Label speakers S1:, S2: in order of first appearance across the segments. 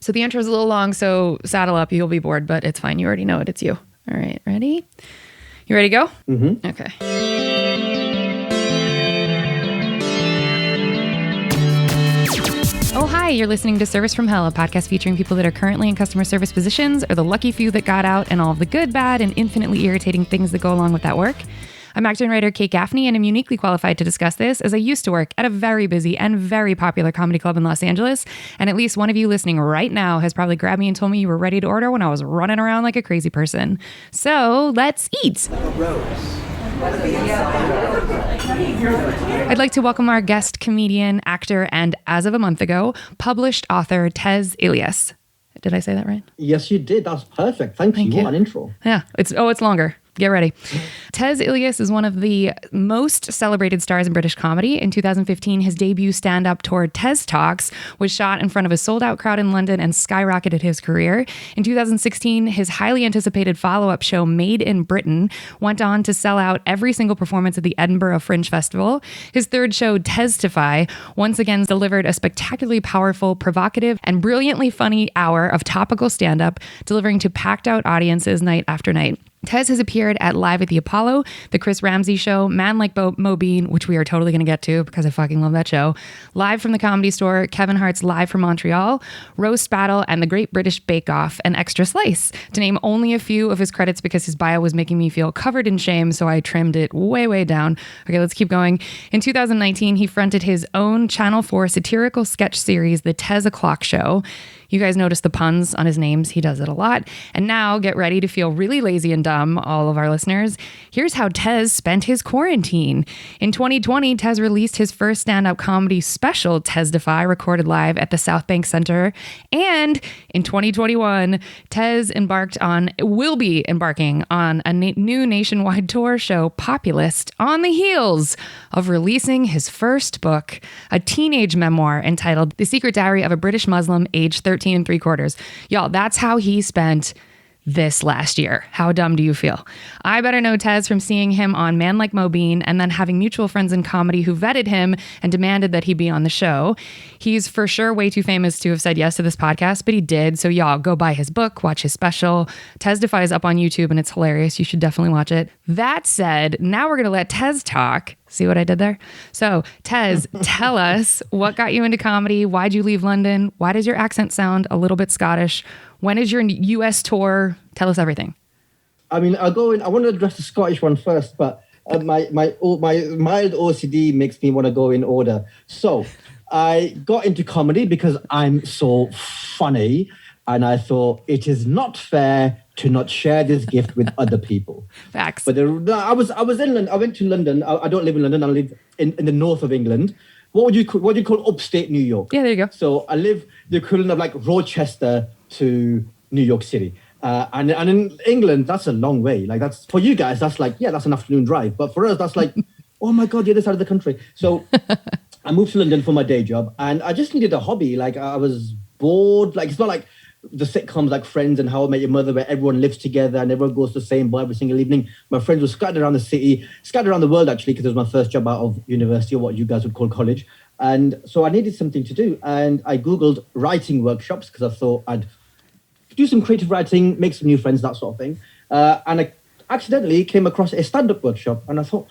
S1: So the intro is a little long, so saddle up. You'll be bored, but it's fine. You already know it. It's you. All right, ready? You ready to go?
S2: Mm-hmm.
S1: Okay. Oh, hi. You're listening to Service from Hell, a podcast featuring people that are currently in customer service positions or the lucky few that got out and all of the good, bad, and infinitely irritating things that go along with that work. I'm actor and writer Kate Gaffney, and I'm uniquely qualified to discuss this as I used to work at a very busy and very popular comedy club in Los Angeles. And at least one of you listening right now has probably grabbed me and told me you were ready to order when I was running around like a crazy person. So let's eat. I'd like to welcome our guest comedian, actor, and as of a month ago, published author Tez Ilyas. Did I say that right?
S2: Yes, you did. That's perfect. Thank you. What an intro.
S1: Yeah, it's longer. Get ready. Tez Ilyas is one of the most celebrated stars in British comedy. In 2015, his debut stand-up tour, Tez Talks, was shot in front of a sold-out crowd in London and skyrocketed his career. In 2016, his highly anticipated follow-up show, Made in Britain, went on to sell out every single performance at the Edinburgh Fringe Festival. His third show, Teztify, once again delivered a spectacularly powerful, provocative, and brilliantly funny hour of topical stand-up, delivering to packed-out audiences night after night. Tez has appeared at Live at the Apollo, The Chris Ramsey Show, Man Like Mo Bean, which we are totally going to get to because I fucking love that show, Live from the Comedy Store, Kevin Hart's Live from Montreal, Roast Battle, and The Great British Bake Off, and Extra Slice, to name only a few of his credits because his bio was making me feel covered in shame, so I trimmed it way, way down. Okay, let's keep going. In 2019, he fronted his own Channel 4 satirical sketch series, The Tez O'Clock Show. You guys notice the puns on his names. He does it a lot. And now get ready to feel really lazy and dumb, all of our listeners. Here's how Tez spent his quarantine. In 2020, Tez released his first stand-up comedy special, Teztify, recorded live at the South Bank Center. And in 2021, Tez will be embarking on a new nationwide tour show, Populist, on the heels of releasing his first book, a teenage memoir entitled The Secret Diary of a British Muslim, aged 13 3/4. Y'all, that's how he spent this last year. How dumb do you feel? I better know Tez from seeing him on Man Like Mo Bean and then having mutual friends in comedy who vetted him and demanded that he be on the show. He's for sure way too famous to have said yes to this podcast, but he did. So y'all, go buy his book, watch his special. Teztify is up on YouTube and it's hilarious. You should definitely watch it. That said, now we're going to let Tez talk. See what I did there? So, Tez, tell us what got you into comedy. Why'd you leave London? Why does your accent sound a little bit Scottish? When is your US tour? Tell us everything.
S2: I mean, I want to address the Scottish one first, but my mild OCD makes me want to go in order. So, I got into comedy because I'm so funny, and I thought it is not fair to not share this gift with other people.
S1: Facts.
S2: But I was in London. I went to London. I don't live in London. I live in the north of England. What do you call upstate New York?
S1: Yeah, there you go.
S2: So I live the equivalent of like Rochester to New York City. And in England, that's a long way. Like that's for you guys, that's like, yeah, that's an afternoon drive. But for us, that's like, oh my God, the other side of the country. So I moved to London for my day job and I just needed a hobby. Like I was bored. Like it's not like the sitcoms like Friends and How I Met Your Mother, where everyone lives together and everyone goes to the same bar every single evening. My friends were scattered around the city, scattered around the world, actually, because it was my first job out of university, or what you guys would call college. And so I needed something to do. And I Googled writing workshops because I thought I'd do some creative writing, make some new friends, that sort of thing. And I accidentally came across a stand-up workshop. And I thought,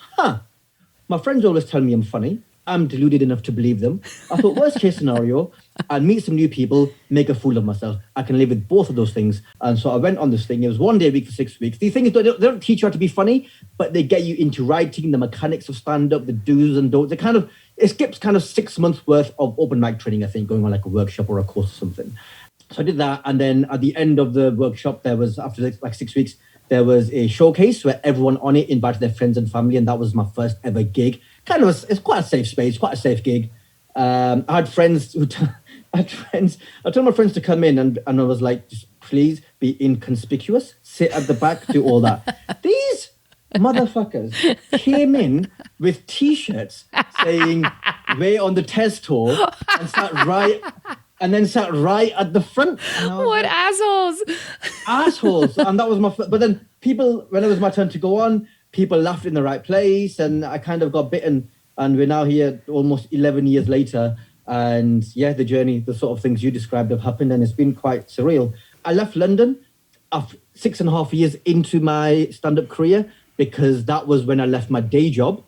S2: my friends always tell me I'm funny. I'm deluded enough to believe them. I thought, worst case scenario, I'll meet some new people, make a fool of myself. I can live with both of those things. And so I went on this thing. It was 1 day a week for 6 weeks. The thing is, they don't teach you how to be funny, but they get you into writing, the mechanics of stand-up, the do's and don'ts. It skips kind of 6 months worth of open mic training, I think, going on like a workshop or a course or something. So I did that. And then at the end of the workshop, after like 6 weeks, there was a showcase where everyone on it invited their friends and family. And that was my first ever gig. It's quite a safe space, quite a safe gig. I had friends I told my friends to come in and I was like, just please be inconspicuous, sit at the back, do all that. These motherfuckers came in with T-shirts saying, we're on the Tez tour, and sat right at the front.
S1: What like, assholes?
S2: Assholes. And that was but then people, when it was my turn to go on, people laughed in the right place and I kind of got bitten. And we're now here almost 11 years later. And yeah, the journey, the sort of things you described have happened, and it's been quite surreal. I left London after 6.5 years into my stand-up career because that was when I left my day job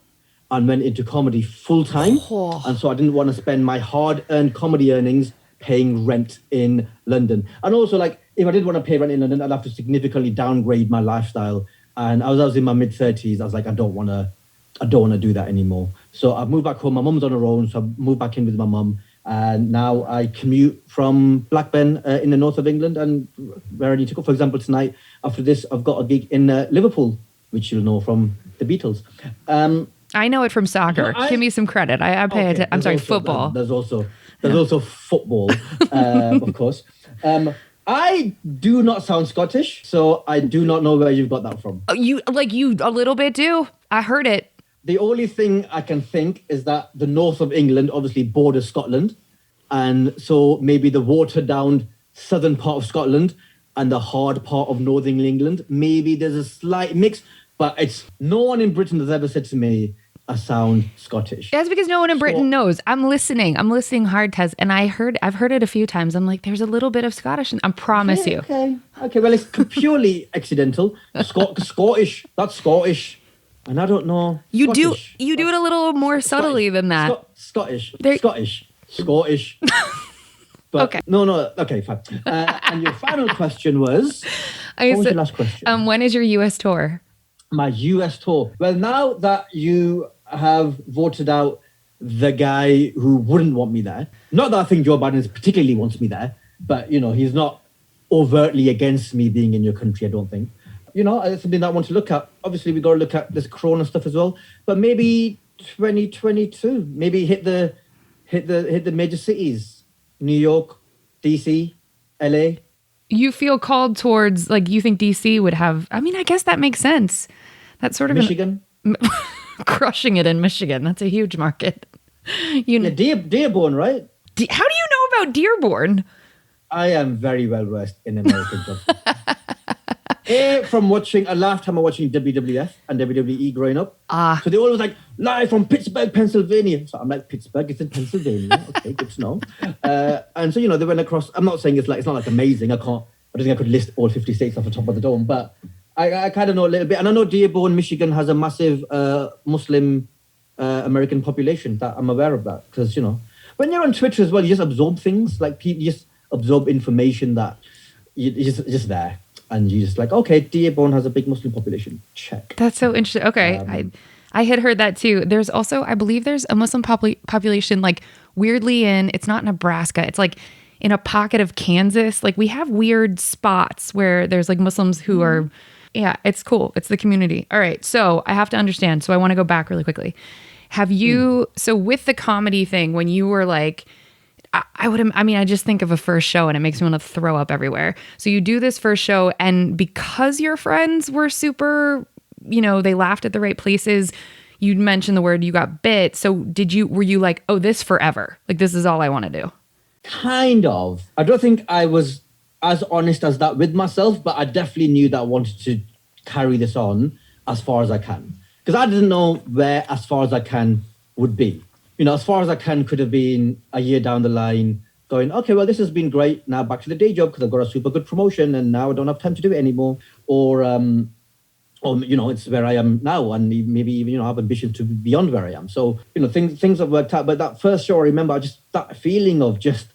S2: and went into comedy full time. And so I didn't want to spend my hard-earned comedy earnings paying rent in London. And also, like, if I did want to pay rent in London, I'd have to significantly downgrade my lifestyle. And I was in my mid-30s. I was like, I don't want to do that anymore. So I moved back home. My mum's on her own, so I moved back in with my mum. And now I commute from Blackburn in the north of England, and where I need to go. For example, tonight, after this, I've got a gig in Liverpool, which you'll know from the Beatles.
S1: I know it from soccer. Give me some credit. I pay attention. I'm sorry, football.
S2: There's also football, of course. I do not sound Scottish, so I do not know where you've got that from.
S1: You a little bit do. I heard it.
S2: The only thing I can think is that the north of England obviously borders Scotland. And so maybe the watered down southern part of Scotland and the hard part of northern England. Maybe there's a slight mix, but it's no one in Britain has ever said to me, I sound Scottish.
S1: That's because no one in Britain knows. I'm listening hard, Tez, and I've heard it a few times. I'm like, there's a little bit of Scottish, and I promise you.
S2: Okay. Well, it's purely accidental. Scottish. That's Scottish. And I don't know.
S1: You
S2: Scottish.
S1: do it a little more subtly than that.
S2: Scottish. Scottish. But
S1: okay.
S2: No. Okay, fine. And your final question was, what was your last question?
S1: When is your US tour?
S2: My US tour. Well, now that you have voted out the guy who wouldn't want me there, not that I think Joe Biden particularly wants me there, but, he's not overtly against me being in your country, I don't think. It's something that I want to look at. Obviously, we got to look at this Corona stuff as well. But maybe 2022, maybe hit the major cities, New York, DC, LA.
S1: You feel called towards, you think DC would have, I guess that makes sense. That's sort of
S2: Michigan.
S1: Crushing it in Michigan. That's a huge market.
S2: Dearborn, right?
S1: How do you know about Dearborn?
S2: I am very well versed in American geography. From watching, last time I was watching WWF and WWE growing up. So they always live from Pittsburgh, Pennsylvania. So I'm like, Pittsburgh is in Pennsylvania. Okay, good to know. And so, they went across, I'm not saying it's not amazing. I don't think I could list all 50 states off the top of the dome, but I kind of know a little bit. And I know Dearborn, Michigan has a massive Muslim American population. That I'm aware of that because, when you're on Twitter as well, you just absorb things. You just absorb information that you're just there. And you're just okay, Dearborn has a big Muslim population. Check.
S1: That's so interesting. Okay, I had heard that too. There's also, I believe there's a Muslim population, weirdly it's not Nebraska. It's in a pocket of Kansas. We have weird spots where there's Muslims who are, yeah, it's cool. It's the community. All right, so I have to understand. So I want to go back really quickly. Have you, so with the comedy thing, when you were I just think of a first show and it makes me want to throw up everywhere. So you do this first show, and because your friends were super, they laughed at the right places, you mentioned the word, you got bit. So were you like, oh, this forever? This is all I want to do?
S2: Kind of. I don't think I was as honest as that with myself, but I definitely knew that I wanted to carry this on as far as I can. Because I didn't know where as far as I can would be. As far as I can could have been a year down the line going, okay, well, this has been great. Now back to the day job because I've got a super good promotion and now I don't have time to do it anymore. Or it's where I am now and maybe even, have ambition to be beyond where I am. So, things have worked out. But that first show, I remember that feeling of because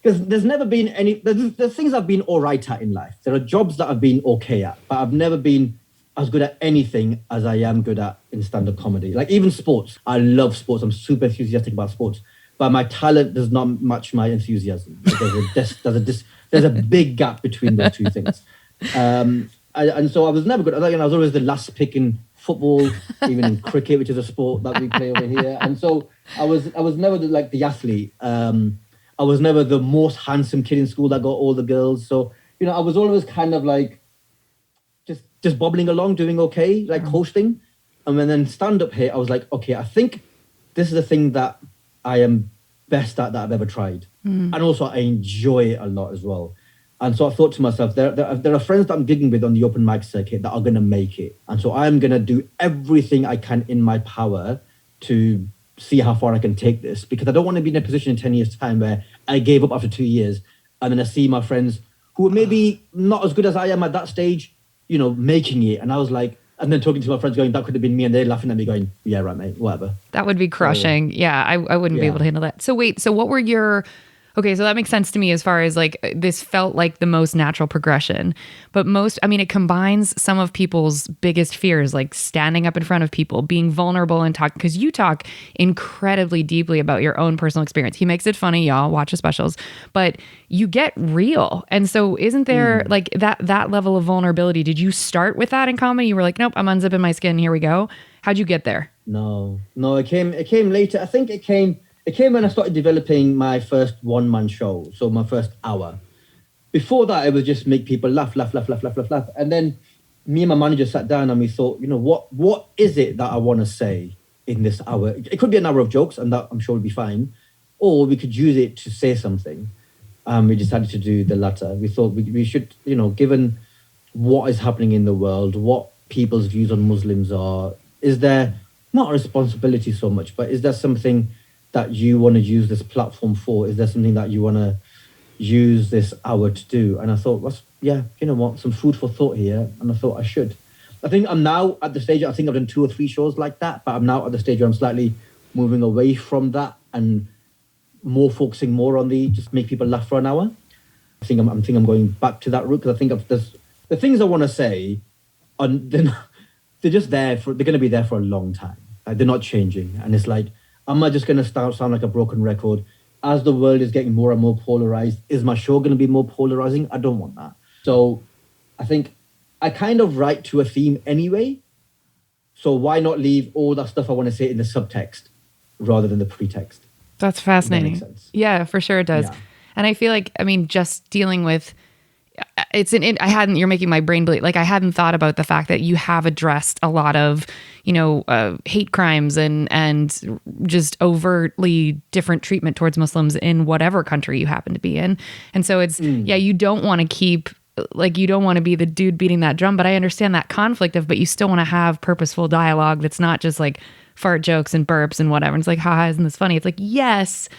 S2: there's never been there's things I've been all right at in life. There are jobs that I've been okay at, but I've never been as good at anything as I am good at in stand-up comedy. Even sports. I love sports. I'm super enthusiastic about sports. But my talent does not match my enthusiasm. There's a big gap between those two things. And so I was never good. I was always the last pick in football, even in cricket, which is a sport that we play over here. And so I was never the athlete. I was never the most handsome kid in school that got all the girls. So, I was always kind of just bobbling along, doing okay, hosting. And when then stand-up hit, I was like, okay, I think this is the thing that I am best at that I've ever tried. And also I enjoy it a lot as well. And so I thought to myself, there are friends that I'm gigging with on the open mic circuit that are going to make it. And so I'm going to do everything I can in my power to see how far I can take this, because I don't want to be in a position in 10 years' time where I gave up after 2 years and then I see my friends who are maybe not as good as I am at that stage, making it. And I was like, and then talking to my friends going, that could have been me. And they're laughing at me going, yeah, right, mate, whatever.
S1: That would be crushing. So, yeah, I wouldn't be able to handle that. So wait, so what were okay, so that makes sense to me as far as like, this felt like the most natural progression, but it combines some of people's biggest fears, like standing up in front of people, being vulnerable and talking, because you talk incredibly deeply about your own personal experience. He makes it funny, y'all, watch the specials, but you get real. And so isn't there like that level of vulnerability? Did you start with that in comedy? You were like, nope, I'm unzipping my skin. Here we go. How'd you get there?
S2: No, it came later. I think it came when I started developing my first one-man show, so my first hour. Before that, it was just make people laugh. And then me and my manager sat down and we thought, what is it that I want to say in this hour? It could be an hour of jokes, and that I'm sure would be fine. Or we could use it to say something. We decided to do the latter. We thought we should, given what is happening in the world, what people's views on Muslims are, is there not a responsibility so much, but is there something that you want to use this platform for? Is there something that you want to use this hour to do? And I thought, some food for thought here. And I thought I should. I think I'm now at the stage, I think I've done 2 or 3 shows like that, but I'm now at the stage where I'm slightly moving away from that and focusing more on the just make people laugh for an hour. I think I'm going back to that route, because I think the things I want to say, they're just there they're going to be there for a long time. Like, they're not changing. And it's like, am I just going to sound like a broken record? As the world is getting more and more polarized, is my show going to be more polarizing? I don't want that. So I think I kind of write to a theme anyway. So why not leave all that stuff I want to say in the subtext rather than the pretext?
S1: That's fascinating.
S2: Does that make sense?
S1: Yeah, for sure it does. Yeah. And I feel like, just dealing with, you're making my brain bleed. Like, I hadn't thought about the fact that you have addressed a lot of, hate crimes and just overtly different treatment towards Muslims in whatever country you happen to be in. And so it's, you don't want to be the dude beating that drum, but I understand that conflict but you still want to have purposeful dialogue that's not just like fart jokes and burps and whatever. And it's like, haha, isn't this funny? It's like, yes.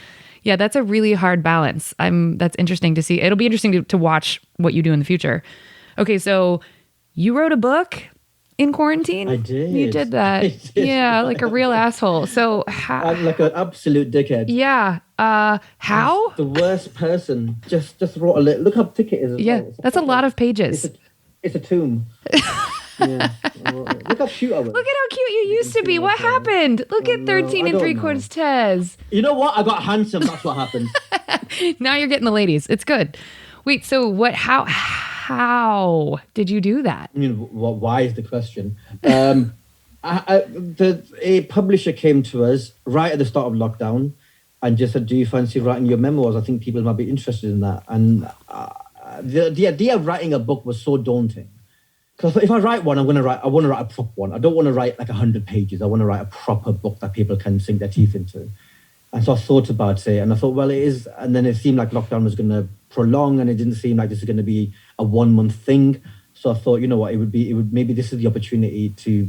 S1: Yeah, that's a really hard balance. That's interesting to see. It'll be interesting to watch what you do in the future. Okay, so you wrote a book in quarantine?
S2: I did.
S1: You did that. Yeah, like a real asshole. So
S2: I'm like an absolute dickhead.
S1: Yeah. How?
S2: The worst person. Just wrote a little. Look how thick it is.
S1: Yeah, that's a lot of pages.
S2: It's a tomb. Yeah. Look how cute I was.
S1: Look at how cute you used to be. What happened? Look at 13 3/4 Tez.
S2: You know what? I got handsome. That's what happened.
S1: Now you're getting the ladies. It's good. Wait, so what? How did you do that?
S2: Why is the question? A publisher came to us right at the start of lockdown and just said, do you fancy writing your memoirs? I think people might be interested in that. And the idea of writing a book was so daunting. Because if I write one, I want to write a proper one. I don't want to write like 100 pages. I want to write a proper book that people can sink their teeth into. And so I thought about it and I thought, well, it is. And then it seemed like lockdown was going to prolong and it didn't seem like this is going to be a 1-month thing. So I thought, you know what, maybe this is the opportunity to,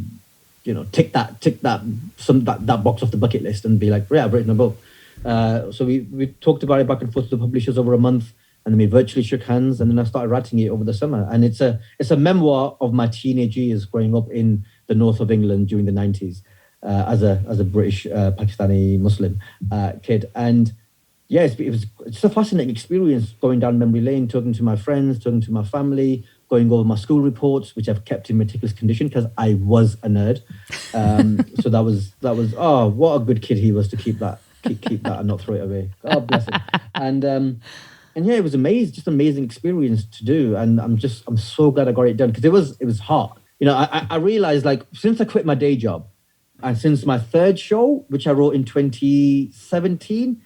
S2: tick that box off the bucket list and be like, yeah, I've written a book. So we talked about it back and forth to the publishers over a month. And then we virtually shook hands, and then I started writing it over the summer. And it's a memoir of my teenage years growing up in the north of England during the 90s as a British Pakistani Muslim kid. And yeah, it was just a fascinating experience going down memory lane, talking to my friends, talking to my family, going over my school reports, which I've kept in meticulous condition because I was a nerd. So that was what a good kid he was to keep that and not throw it away. God bless him. And yeah, it was amazing experience to do. And I'm so glad I got it done because it was hard. I realized like since I quit my day job and since my third show, which I wrote in 2017,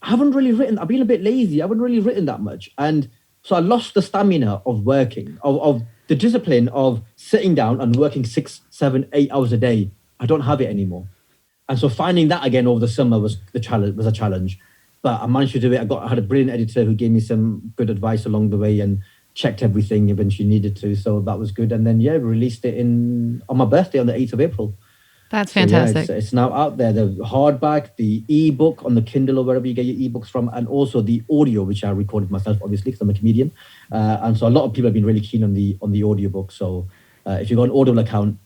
S2: I've been a bit lazy. I haven't really written that much. And so I lost the stamina of working, of the discipline of sitting down and working 6, 7, 8 hours a day. I don't have it anymore. And so finding that again over the summer was a challenge. But I managed to do it. I had a brilliant editor who gave me some good advice along the way and checked everything when she needed to. So that was good. And then, we released it on my birthday on the 8th of April.
S1: That's
S2: So, yeah,
S1: fantastic.
S2: it's now out there. The hardback, the ebook on the Kindle or wherever you get your ebooks from, and also the audio, which I recorded myself, obviously, because I'm a comedian. And so a lot of people have been really keen on the audiobook. So if you got an Audible account,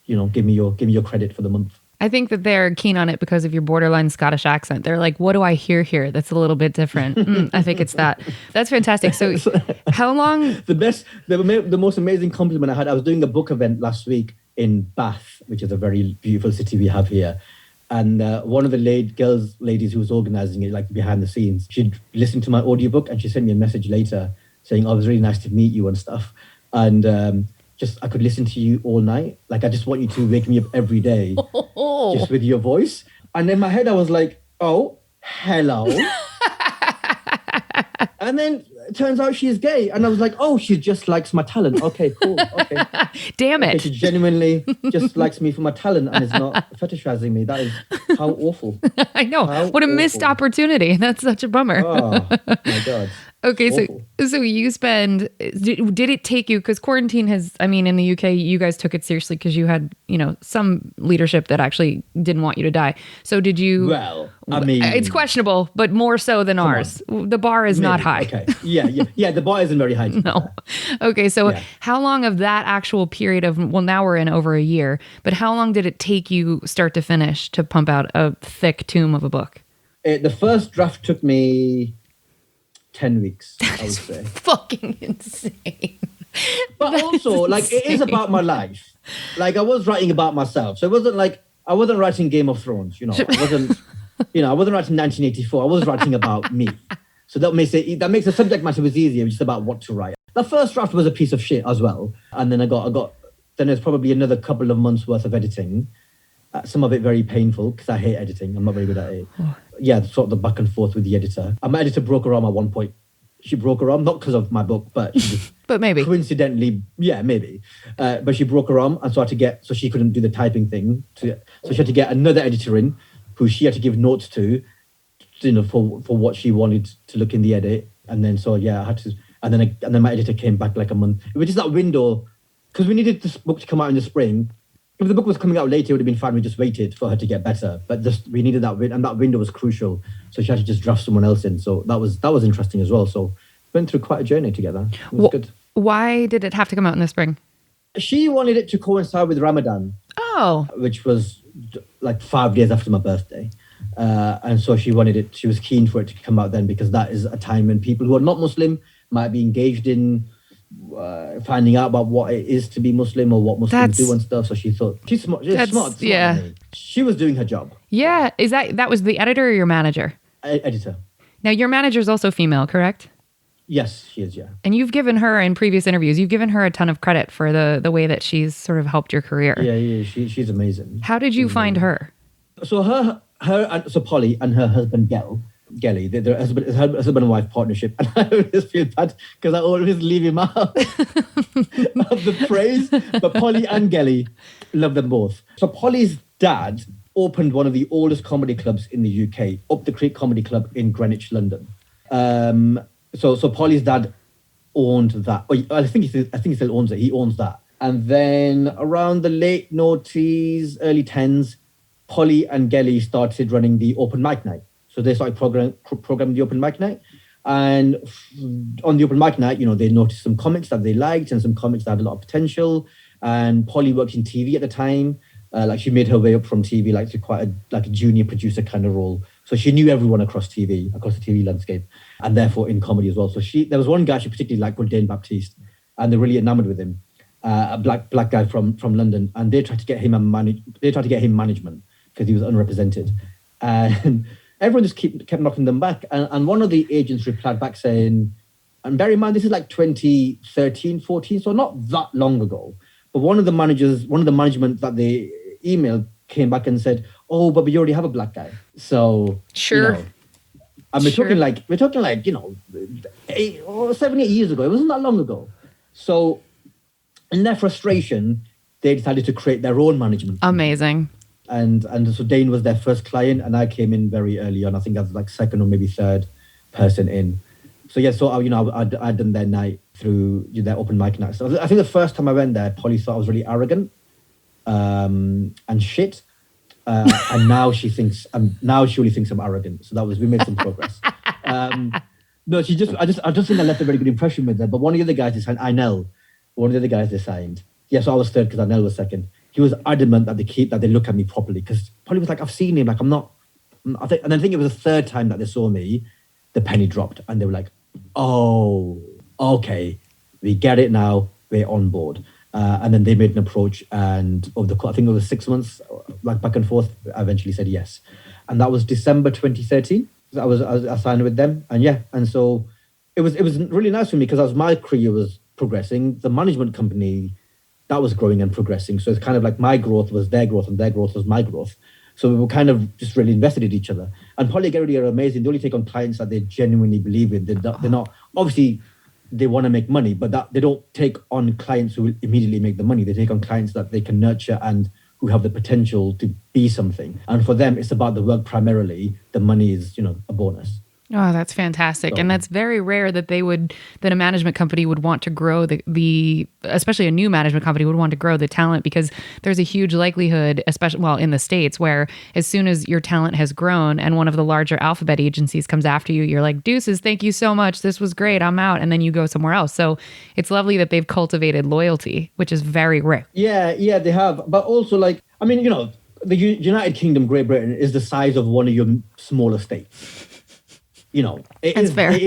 S2: give me your credit for the month.
S1: I think that they're keen on it because of your borderline Scottish accent. They're like, what do I hear here that's a little bit different? I think it's that. That's fantastic. So how long?
S2: The most amazing compliment I had, I was doing a book event last week in Bath, which is a very beautiful city we have here. And one of the ladies who was organizing it, like behind the scenes, she'd listened to my audiobook and she sent me a message later saying, oh, it was really nice to meet you and stuff. And I could listen to you all night. Like, I just want you to wake me up every day just with your voice. And in my head, I was like, oh, hello. And then it turns out she's gay. And I was like, oh, she just likes my talent. Okay, cool. Okay.
S1: Damn it.
S2: Okay, she genuinely just likes me for my talent and is not fetishizing me. That is how awful.
S1: I know. What a missed opportunity. That's such a bummer.
S2: Oh, my God.
S1: Okay, so you spend, did it take you, because quarantine has, I mean, in the UK, you guys took it seriously because you had, some leadership that actually didn't want you to die. So did you?
S2: Well, I mean.
S1: It's questionable, but more so than ours. The bar is not high.
S2: Okay. Yeah, the bar isn't very high.
S1: No. Okay, so how long of that actual period of, well, now we're in over a year, but how long did it take you start to finish to pump out a thick tome of a book?
S2: The first draft took me 10 weeks, I would say.
S1: Fucking insane.
S2: But also, like, it is about my life. Like, I was writing about myself. So it wasn't like, I wasn't writing Game of Thrones, I wasn't, I wasn't writing 1984. I was writing about me. So that makes the subject matter was easier, just about what to write. The first draft was a piece of shit as well. And then then there's probably another couple of months worth of editing. Some of it very painful because I hate editing. I'm not very good at it. Yeah, sort of the back and forth with the editor. And my editor broke her arm at one point. She broke her arm, not because of my book, but she just
S1: but maybe
S2: coincidentally, yeah, maybe. But she broke her arm, and so she couldn't do the typing thing. So she had to get another editor in, who she had to give notes to, for what she wanted to look in the edit. And then I had to, and then my editor came back like a month. It was just that window, because we needed this book to come out in the spring. If the book was coming out later, it would have been fine. We just waited for her to get better. But we needed that window, and that window was crucial. So she had to just draft someone else in. So that was interesting as well. So we went through quite a journey together. It was good.
S1: Why did it have to come out in the spring?
S2: She wanted it to coincide with Ramadan.
S1: Oh.
S2: Which was like 5 days after my birthday. And so she was keen for it to come out then, because that is a time when people who are not Muslim might be engaged in finding out about what it is to be Muslim or what Muslims do and stuff. So she thought, she's smart. Smart
S1: yeah.
S2: She was doing her job.
S1: Yeah. Is that was the editor or your manager?
S2: Editor.
S1: Now, your manager is also female, correct?
S2: Yes, she is, yeah.
S1: And you've given her, in previous interviews, a ton of credit for the way that she's sort of helped your career.
S2: Yeah, she's amazing.
S1: How did you find her?
S2: So so Polly and her husband, Gelly, they're husband and wife partnership. And I always feel bad because I always leave him out of the praise. But Polly and Gelly, love them both. So Polly's dad opened one of the oldest comedy clubs in the UK, Up the Creek Comedy Club in Greenwich, London. So Polly's dad owned that. I think he still owns it. He owns that. And then around the late noughties, early tens, Polly and Gelly started running the open mic night. So they started programming the open mic night. And on the open mic night, they noticed some comics that they liked and some comics that had a lot of potential. And Polly worked in TV at the time. She made her way up from TV, to quite a junior producer kind of role. So she knew everyone across the TV landscape, and therefore in comedy as well. So there was one guy she particularly liked called Dane Baptiste, and they're really enamored with him, a black guy from London, and they tried to get him management because he was unrepresented, and everyone just kept knocking them back. And one of the agents replied back saying, and bear in mind this is like 2013, 14, so not that long ago. But one of the management that they emailed came back and said, "Oh, but we already have a black guy." So
S1: sure.
S2: And we're talking like 7, 8 years ago. It wasn't that long ago. So in their frustration, they decided to create their own management.
S1: Amazing.
S2: And so Dane was their first client, and I came in very early on. I think I was like second or maybe third person in. So yeah, so I'd done their night through their open mic night. So I think the first time I went there, Polly thought I was really arrogant and shit. And now she only thinks I'm arrogant. So we made some progress. No, I just think I left a very good impression with her. But one of the other guys they signed, Inel, one of the other guys they signed. Yeah, so I was third because Inel was second. He was adamant that they look at me properly because Polly was like, I've seen him, like I'm not. And I think it was the third time that they saw me, the penny dropped, and they were like, "Oh, okay, we get it now. We're on board." And then they made an approach, and I think it was 6 months, like back and forth. I eventually said yes, and that was December 2013. I signed with them, and so it was really nice for me because as my career was progressing, the management company that was growing and progressing. So it's kind of like my growth was their growth, and their growth was my growth. So we were kind of just really invested in each other. And Polly Garrity are amazing. They only take on clients that they genuinely believe in. They're not obviously they want to make money, but that they don't take on clients who will immediately make the money. They take on clients that they can nurture and who have the potential to be something. And for them, it's about the work primarily. The money is, a bonus.
S1: Oh, that's fantastic. And that's very rare that that a management company would want to grow especially a new management company would want to grow the talent, because there's a huge likelihood, especially, in the States, where as soon as your talent has grown and one of the larger alphabet agencies comes after you, you're like, deuces, thank you so much. This was great. I'm out. And then you go somewhere else. So it's lovely that they've cultivated loyalty, which is very rare.
S2: Yeah, they have. But also the United Kingdom, Great Britain is the size of one of your smaller states.
S1: That's fair.
S2: It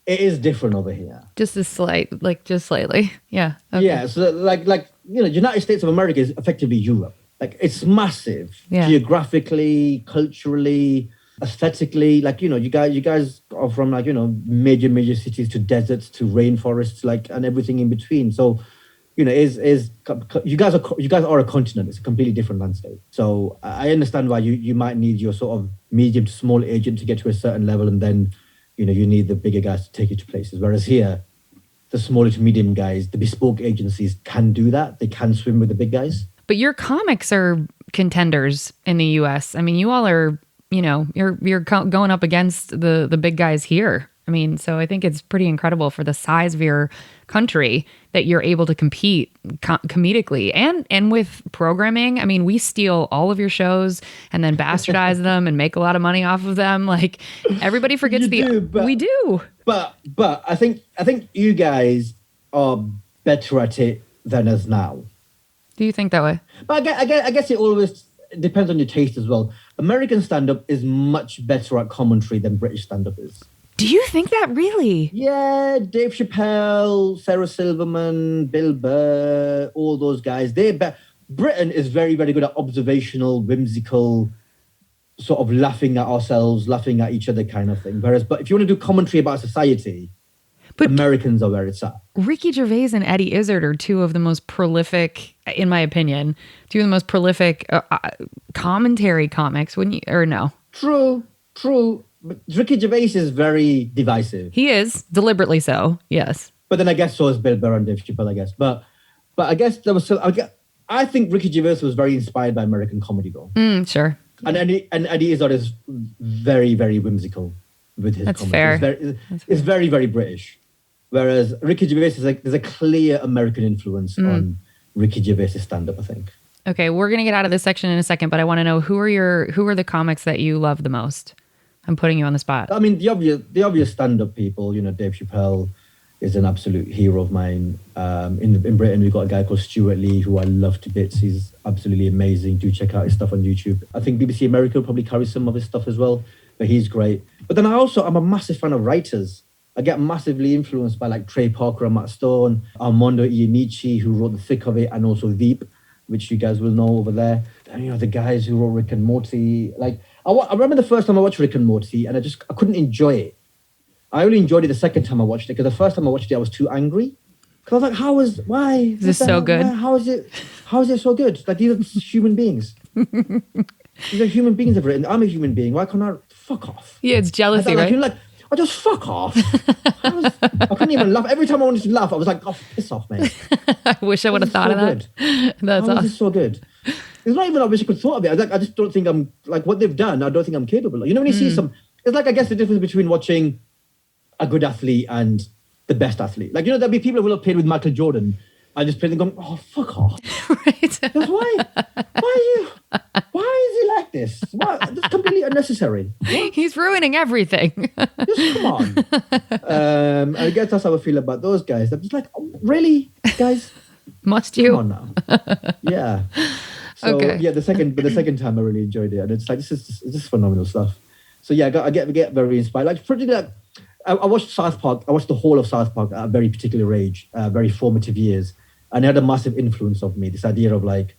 S2: is different over here.
S1: Just slightly. Yeah. Okay.
S2: Yeah. So United States of America is effectively Europe. Like it's massive geographically, culturally, aesthetically. You guys are from major cities to deserts to rainforests, and everything in between. So, you guys are a continent. It's a completely different landscape. So I understand why you might need your sort of medium to small agent to get to a certain level, and then you need the bigger guys to take you to places. Whereas here, the smaller to medium guys, the bespoke agencies can do that. They can swim with the big guys.
S1: But your comics are contenders in the US. I mean, you all are, you're going up against the big guys here. I mean, so I think it's pretty incredible for the size of your country that you're able to compete comedically and with programming. I mean, we steal all of your shows and then bastardize them and make a lot of money off of them. Like everybody forgets we do.
S2: But I think you guys are better at it than us now.
S1: Do you think that way?
S2: But I guess it always depends on your taste as well. American stand-up is much better at commentary than British stand-up is.
S1: Do you think that really?
S2: Yeah, Dave Chappelle, Sarah Silverman, Bill Burr, all those guys. Britain is very, very good at observational, whimsical, sort of laughing at ourselves, laughing at each other kind of thing. But if you want to do commentary about society, Americans are where it's at.
S1: Ricky Gervais and Eddie Izzard are two of the most prolific, in my opinion, commentary comics, wouldn't you? Or no?
S2: True. But Ricky Gervais is very divisive.
S1: He is, deliberately so, yes.
S2: But then I guess so is Bill Burr and Dave Chappelle, I guess. But I guess there was I think Ricky Gervais was very inspired by American comedy, though.
S1: Sure.
S2: And Eddie Izzard is very, very whimsical with his comedy.
S1: Fair.
S2: It's very, very British. Whereas Ricky Gervais is there's a clear American influence on Ricky Gervais' stand-up, I think.
S1: Okay, we're going to get out of this section in a second, but I want to know who are the comics that you love the most? I'm putting you on the spot.
S2: I mean, the obvious stand-up people, Dave Chappelle is an absolute hero of mine. In Britain, we've got a guy called Stuart Lee, who I love to bits. He's absolutely amazing. Do check out his stuff on YouTube. I think BBC America will probably carry some of his stuff as well, but he's great. But then I'm a massive fan of writers. I get massively influenced by Trey Parker and Matt Stone, Armando Iannucci, who wrote The Thick of It, and also Veep, which you guys will know over there. And, the guys who wrote Rick and Morty. I remember the first time I watched Rick and Morty, and I couldn't enjoy it. I only enjoyed it the second time I watched it, because the first time I watched it, I was too angry. Because I was like, why?
S1: Is this so good?
S2: How is it so good? These are human beings. These are human beings have written. I'm a human being. Why can't I? Fuck off.
S1: Yeah, it's jealousy, right?
S2: I just fuck off. I couldn't even laugh. Every time I wanted to laugh, I was like, oh, piss off, mate.
S1: I wish I would have thought of that. That's awesome.
S2: This is so good. It's not even I wish I could thought of it. I just don't think I'm, what they've done, I don't think I'm capable of. When you see some, it's I guess the difference between watching a good athlete and the best athlete. There'll be people who will have played with Michael Jordan, I just play them going, oh, fuck off.
S1: Right.
S2: That's why is he like this? Why? That's completely unnecessary. What?
S1: He's ruining everything.
S2: Just come on. And I guess that's how I feel about those guys. I'm just like, oh, really, guys?
S1: Must you?
S2: Come on now. Yeah. So
S1: Okay.
S2: yeah, the second time I really enjoyed it, and it's like this is phenomenal stuff. So yeah, I get very inspired. Like pretty like I watched South Park. I watched the whole of South Park at a very particular age, very formative years, and it had a massive influence of me. This idea of like,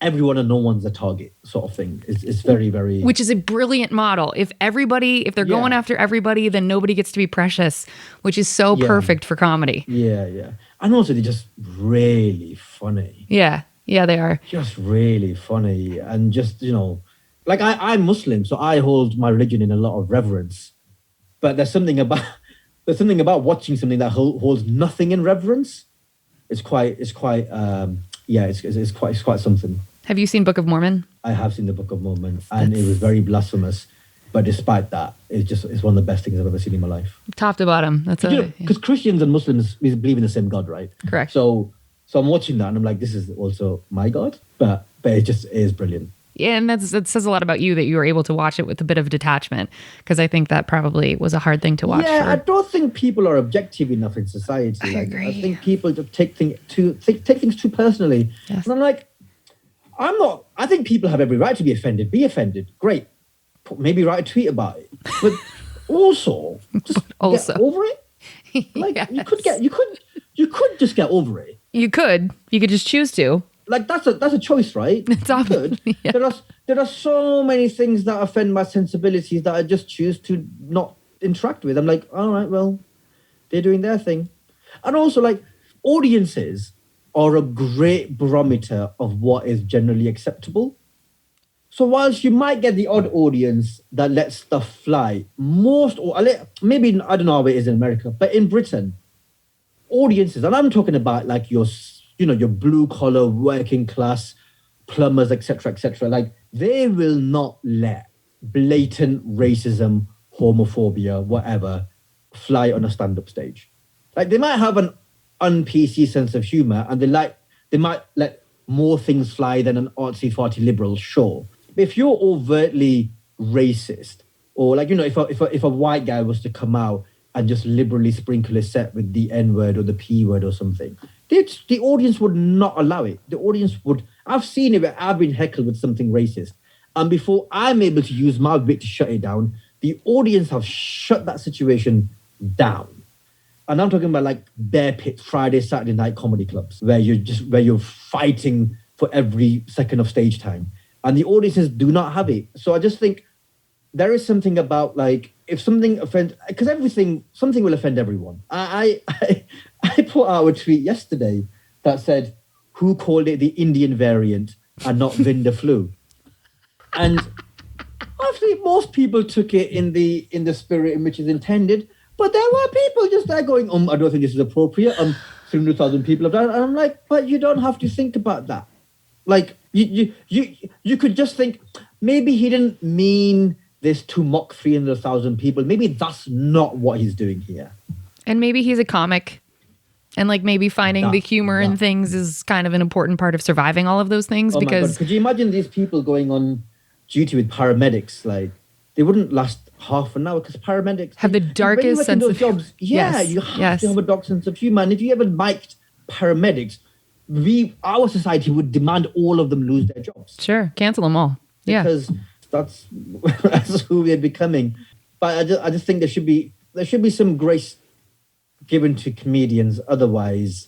S2: everyone and no one's a target sort of thing. It's very, very...
S1: Which is a brilliant model. If they're going after everybody, then nobody gets to be precious, which is so perfect for comedy.
S2: Yeah. And also they're just really funny.
S1: Yeah, they are.
S2: Just really funny. And just, like I'm Muslim, so I hold my religion in a lot of reverence. But there's something about watching something that holds nothing in reverence. It's quite something.
S1: Have you seen Book of Mormon?
S2: I have seen the Book of Mormon, and it was very blasphemous. But despite that, it's one of the best things I've ever seen in my life.
S1: Top to bottom.
S2: Because Christians and Muslims believe in the same God, right?
S1: Correct.
S2: So I'm watching that, and I'm like, this is also my God, but it just is brilliant.
S1: Yeah, and that says a lot about you that you were able to watch it with a bit of detachment, because I think that probably was a hard thing to watch.
S2: Yeah, I don't think people are objective enough in society.
S1: I agree.
S2: I think people just take things too personally.
S1: Yes.
S2: And I'm like, I think people have every right to be offended. Be offended. Great. Maybe write a tweet about it. But also, just get over it. Like
S1: Yes.
S2: you could just get over it.
S1: You could just choose to.
S2: Like that's a choice, right?
S1: It's often, yeah.
S2: There are so many things that offend my sensibilities that I just choose to not interact with. I'm like, all right, well, they're doing their thing. And also, like, audiences are a great barometer of what is generally acceptable. So whilst you might get the odd audience that lets stuff fly, maybe, I don't know how it is in America, but in Britain, audiences, and I'm talking about like your blue collar, working class, plumbers, etc., like they will not let blatant racism, homophobia, whatever, fly on a stand-up stage. Like they might have an un-PC sense of humor, and they might let more things fly than an artsy-farty liberal, sure. But if you're overtly racist, or like, if a white guy was to come out and just liberally sprinkle his set with the N-word or the P-word or something, the audience would not allow it. The audience would... I've seen it where I've been heckled with something racist, and before I'm able to use my wit to shut it down, the audience have shut that situation down. And I'm talking about like bear pits, Friday, Saturday night comedy clubs, where you're fighting for every second of stage time. And the audiences do not have it. So I just think there is something about like, if something offends, because something will offend everyone. I put out a tweet yesterday that said, who called it the Indian variant and not Vinda flu? And actually most people took it in the spirit in which it's intended. But there were people just there going, I don't think this is appropriate. 300,000 people have done it. And I'm like, but you don't have to think about that. Like, you could just think, maybe he didn't mean this to mock 300,000 people. Maybe that's not what he's doing here.
S1: And maybe he's a comic. And like maybe finding the humor in things is kind of an important part of surviving all of those things. Because
S2: could you imagine these people going on duty with paramedics? Like, they wouldn't last half an hour because paramedics
S1: have the darkest sense of humor.
S2: Yeah, you have to have a dark sense of humor. And if you ever mic'd paramedics, our society would demand all of them lose their jobs.
S1: Sure, cancel them all. Yeah,
S2: because that's who we're becoming. But I just think there should be some grace given to comedians. Otherwise,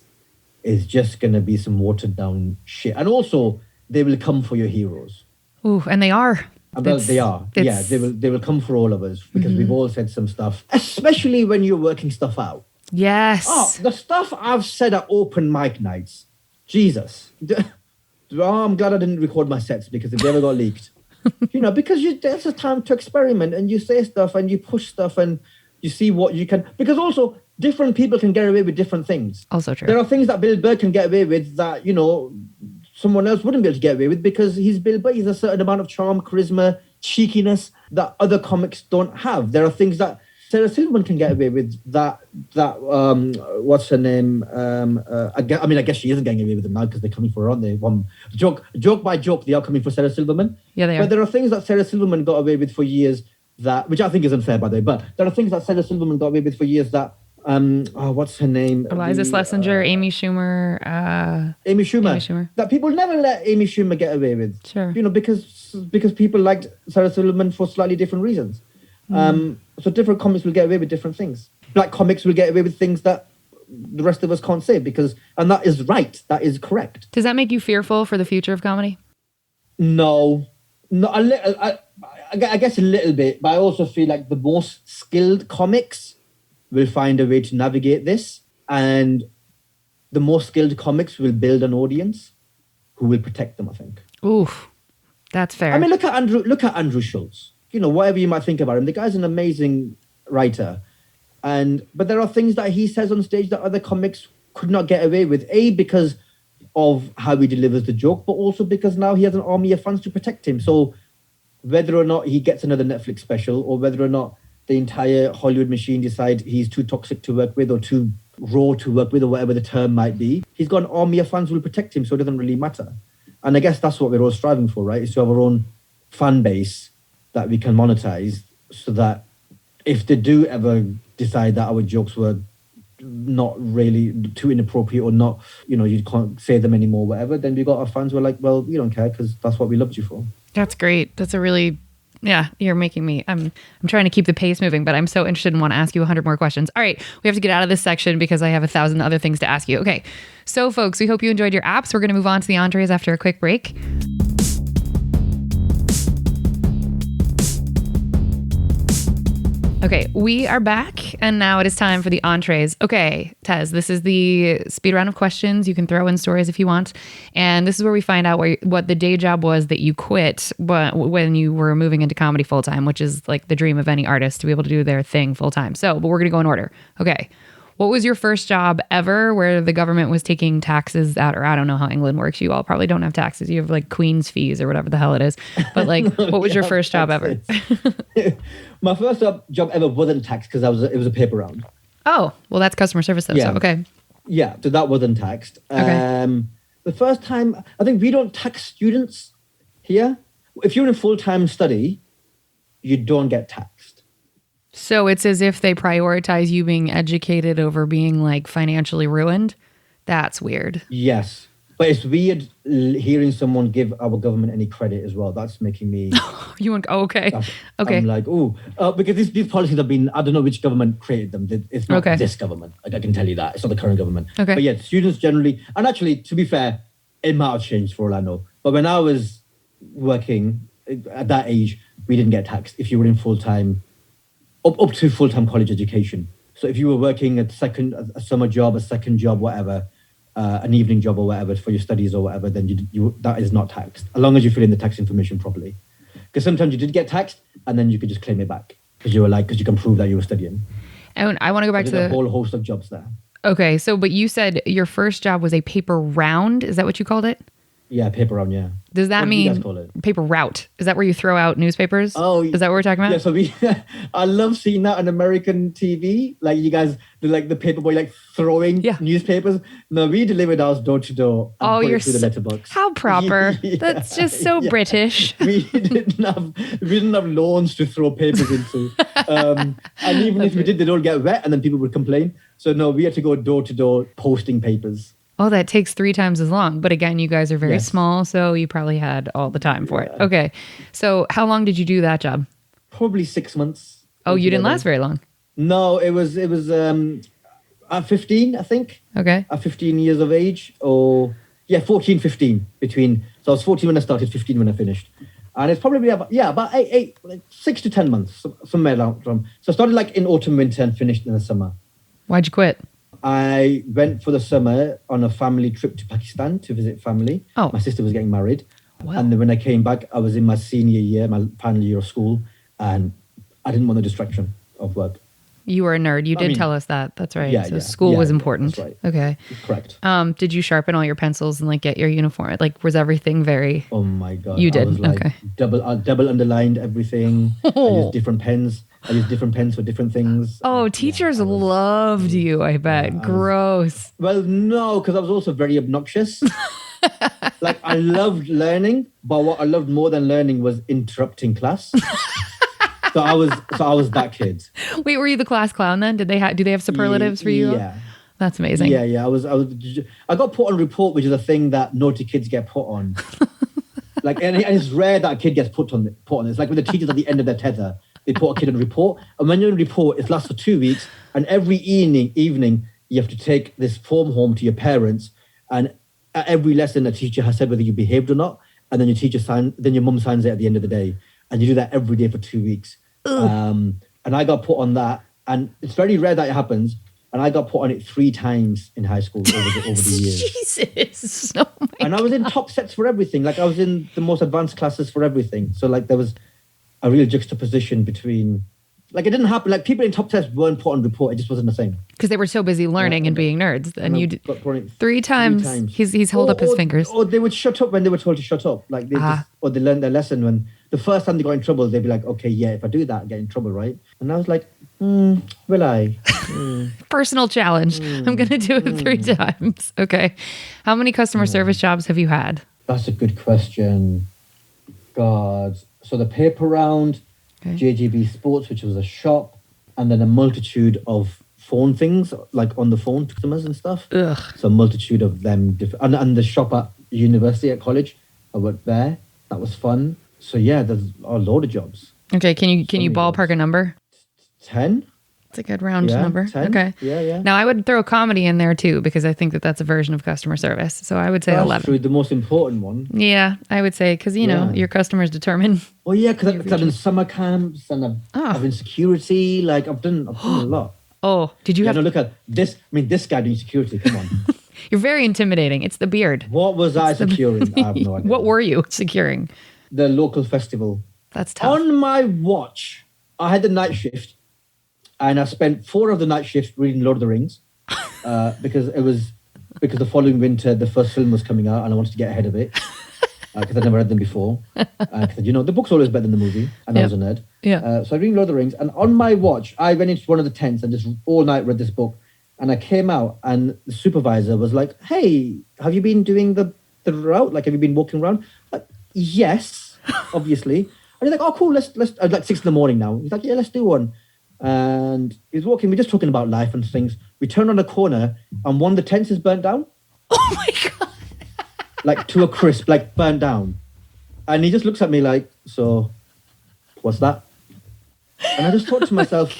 S2: it's just going to be some watered down shit. And also, they will come for your heroes.
S1: Ooh, and they are.
S2: Well, they are. Yeah, they will come for all of us because we've all said some stuff, especially when you're working stuff out.
S1: Yes.
S2: Oh, the stuff I've said at open mic nights. Jesus. I'm glad I didn't record my sets because if they ever got leaked. Because there's a time to experiment and you say stuff and you push stuff and you see what you can. Because also, different people can get away with different things.
S1: Also true.
S2: There are things that Bill Burr can get away with that, someone else wouldn't be able to get away with because he's Bill Burr. He's a certain amount of charm, charisma, cheekiness that other comics don't have. There are things that Sarah Silverman can get away with that. What's her name? I guess she isn't getting away with it now because they're coming for her, aren't they? Joke by joke, they are coming for Sarah Silverman.
S1: Yeah, they are.
S2: But there are things that Sarah Silverman got away with for years which I think is unfair, by the way. But there are things that Sarah Silverman got away with for years that. What's her name?
S1: Eliza Schlesinger, Amy Schumer.
S2: Amy Schumer. That people never let Amy Schumer get away with.
S1: Sure.
S2: Because people liked Sarah Silverman for slightly different reasons. So different comics will get away with different things. Black comics will get away with things that the rest of us can't say and that is right. That is correct.
S1: Does that make you fearful for the future of comedy?
S2: No, I guess a little bit, but I also feel like the most skilled comics will find a way to navigate this, and the most skilled comics will build an audience who will protect them, I think.
S1: Oof, that's fair.
S2: I mean, look at Andrew Schultz. Whatever you might think about him, the guy's an amazing writer, but there are things that he says on stage that other comics could not get away with. Because of how he delivers the joke, but also because now he has an army of fans to protect him. So whether or not he gets another Netflix special, or whether or not the entire Hollywood machine decide he's too toxic to work with or too raw to work with, or whatever the term might be, he's got an army of fans who will protect him, so it doesn't really matter. And I guess that's what we're all striving for, right? Is to have our own fan base that we can monetize, so that if they do ever decide that our jokes were not really too inappropriate, or not, you can't say them anymore, whatever, then we got our fans who are like, well, we don't care because that's what we loved you for.
S1: That's great. That's a really... Yeah, you're making me, I'm trying to keep the pace moving, but I'm so interested and want to ask you 100 more questions. All right, we have to get out of this section because I have 1,000 other things to ask you. Okay, so folks, we hope you enjoyed your apps. We're going to move on to the entrees after a quick break. Okay, we are back, and now it is time for the entrees. Okay, Tez, this is the speed round of questions. You can throw in stories if you want, and this is where we find out what the day job was that you quit when you were moving into comedy full time, which is like the dream of any artist to be able to do their thing full time. So, but we're gonna go in order. Okay, what was your first job ever where the government was taking taxes out? Or I don't know how England works. You all probably don't have taxes. You have like Queen's fees or whatever the hell it is. But like, what was your first job ever?
S2: My first job ever wasn't taxed because it was a paper round.
S1: Oh, well, that's customer service though. Yeah. So, okay.
S2: Yeah, so that wasn't taxed.
S1: Okay.
S2: The first time, I think we don't tax students here. If you're in a full-time study, you don't get taxed.
S1: So it's as if they prioritize you being educated over being like financially ruined. That's weird.
S2: Yes. But it's weird hearing someone give our government any credit as well. That's making me...
S1: You want... Oh, okay. Okay.
S2: I'm like, because these policies have been... I don't know which government created them. It's not this government. I can tell you that. It's not the current government.
S1: Okay.
S2: But yeah, students generally... And actually, to be fair, it might have changed for all I know. But when I was working at that age, we didn't get taxed if you were in full-time... Up to full-time college education. So if you were working a summer job, a second job, whatever... an evening job or whatever for your studies or whatever, then you that is not taxed, as long as you fill in the tax information properly. Because sometimes you did get taxed and then you could just claim it back because you can prove that you were studying.
S1: And I want to go back to the
S2: whole host of jobs there.
S1: Okay, so but you said your first job was a paper round. Is that what you called it?
S2: Yeah, paper round, yeah.
S1: Does that mean... What do you guys call it? Paper route. Is that where you throw out newspapers?
S2: Oh.
S1: Is that what we're talking about?
S2: Yeah, so I love seeing that on American TV. Like you guys, the paper boy like throwing newspapers. No, we delivered ours door to door.
S1: Oh, you're
S2: through the letterbox.
S1: How proper. Yeah, that's just so British.
S2: We didn't have lawns to throw papers into. And even if we did, they don't get wet and then people would complain. So no, we had to go door to door posting papers.
S1: Oh, that takes 3 times as long. But again, you guys are very small, so you probably had all the time for it. Okay. So how long did you do that job?
S2: Probably 6 months.
S1: Oh, you didn't last very long.
S2: No, it was at 15, I think.
S1: Okay.
S2: At 15 years of age, 14, 15 between. So I was 14 when I started, 15 when I finished. And it's probably about 6 to 10 months, somewhere around from. So I started like in autumn, winter and finished in the summer.
S1: Why'd you quit?
S2: I went for the summer on a family trip to Pakistan to visit family.
S1: Oh.
S2: My sister was getting married.
S1: Wow.
S2: And then when I came back, I was in my senior year, my final year of school, and I didn't want the distraction of work.
S1: You were a nerd. You did tell us that. That's right. So school was important.
S2: That's right.
S1: Okay.
S2: Correct.
S1: Did you sharpen all your pencils and like get your uniform? Like was everything very...
S2: Oh my God.
S1: You did?
S2: I was, like,
S1: okay.
S2: Double underlined everything. I used different pens. I used different pens for different things.
S1: Oh, teachers loved you, I bet. Gross.
S2: Well, no, because I was also very obnoxious. Like, I loved learning, but what I loved more than learning was interrupting class. So I was that kid.
S1: Wait, were you the class clown then? Do they have superlatives for you?
S2: Yeah.
S1: That's amazing.
S2: Yeah. I got put on report, which is a thing that naughty kids get put on. Like, and it's rare that a kid gets put on. It's like with the teachers at the end of their tether, they put a kid on report. And when you're on report, it lasts for 2 weeks. And every evening, you have to take this form home to your parents. And at every lesson, a teacher has said whether you behaved or not. And then your mum signs it at the end of the day. And you do that every day for 2 weeks. And I got put on that. And it's very rare that it happens. And I got put on it 3 times in high school over the years.
S1: Jesus. Oh
S2: and I was in top sets for everything. Like, I was in the most advanced classes for everything. So, like, there was a real juxtaposition between... Like, it didn't happen. Like, people in top sets weren't put on report. It just wasn't the same.
S1: Because they were so busy learning and being nerds. And you got put on it 3 times. He's held up his fingers.
S2: Or they would shut up when they were told to shut up. Like, or they learned their lesson when... The first time they got in trouble, they'd be like, okay, yeah, if I do that, I get in trouble, right? And I was like, will I?
S1: Personal challenge. I'm going to do it 3 times. Okay. How many customer service jobs have you had?
S2: That's a good question. God. So the paper round, JGB Sports, which was a shop, and then a multitude of phone things, like on the phone customers and stuff.
S1: Ugh.
S2: So a multitude of them. And the shop at university, at college, I worked there. That was fun. So yeah, there's a load of jobs.
S1: Okay, can you ballpark a number?
S2: 10?
S1: It's a good round number.
S2: 10?
S1: Okay.
S2: Yeah.
S1: Now I would throw comedy in there too, because I think that's a version of customer service. So I would say
S2: That's
S1: 11.
S2: True, the most important one.
S1: Yeah, I would say, because you know your customers determine.
S2: Oh yeah, because I've done summer camps and I've been security. Like I've done a lot.
S1: Oh, did you have?
S2: No, look at this. I mean, this guy doing security. Come on.
S1: You're very intimidating. It's the beard.
S2: What was I securing? I have no idea.
S1: What were you securing?
S2: The local festival.
S1: That's tough.
S2: On my watch, I had the night shift, and I spent 4 of the night shift reading Lord of the Rings, because the following winter the first film was coming out, and I wanted to get ahead of it because I'd never read them before. Because the book's always better than the movie, and I was a nerd.
S1: Yeah.
S2: So I read Lord of the Rings, and on my watch, I went into one of the tents and just all night read this book, and I came out, and the supervisor was like, "Hey, have you been doing the route? Like, have you been walking around?" Like, yes. Obviously. And he's like, "Oh, cool, let's like 6 a.m. now." He's like, "Yeah, let's do one." And he's walking, we're just talking about life and things. We turn on a corner and one of the tents is burnt down.
S1: Oh my God.
S2: Like to a crisp, like burnt down. And he just looks at me like, "So, what's that?" And I just thought to myself,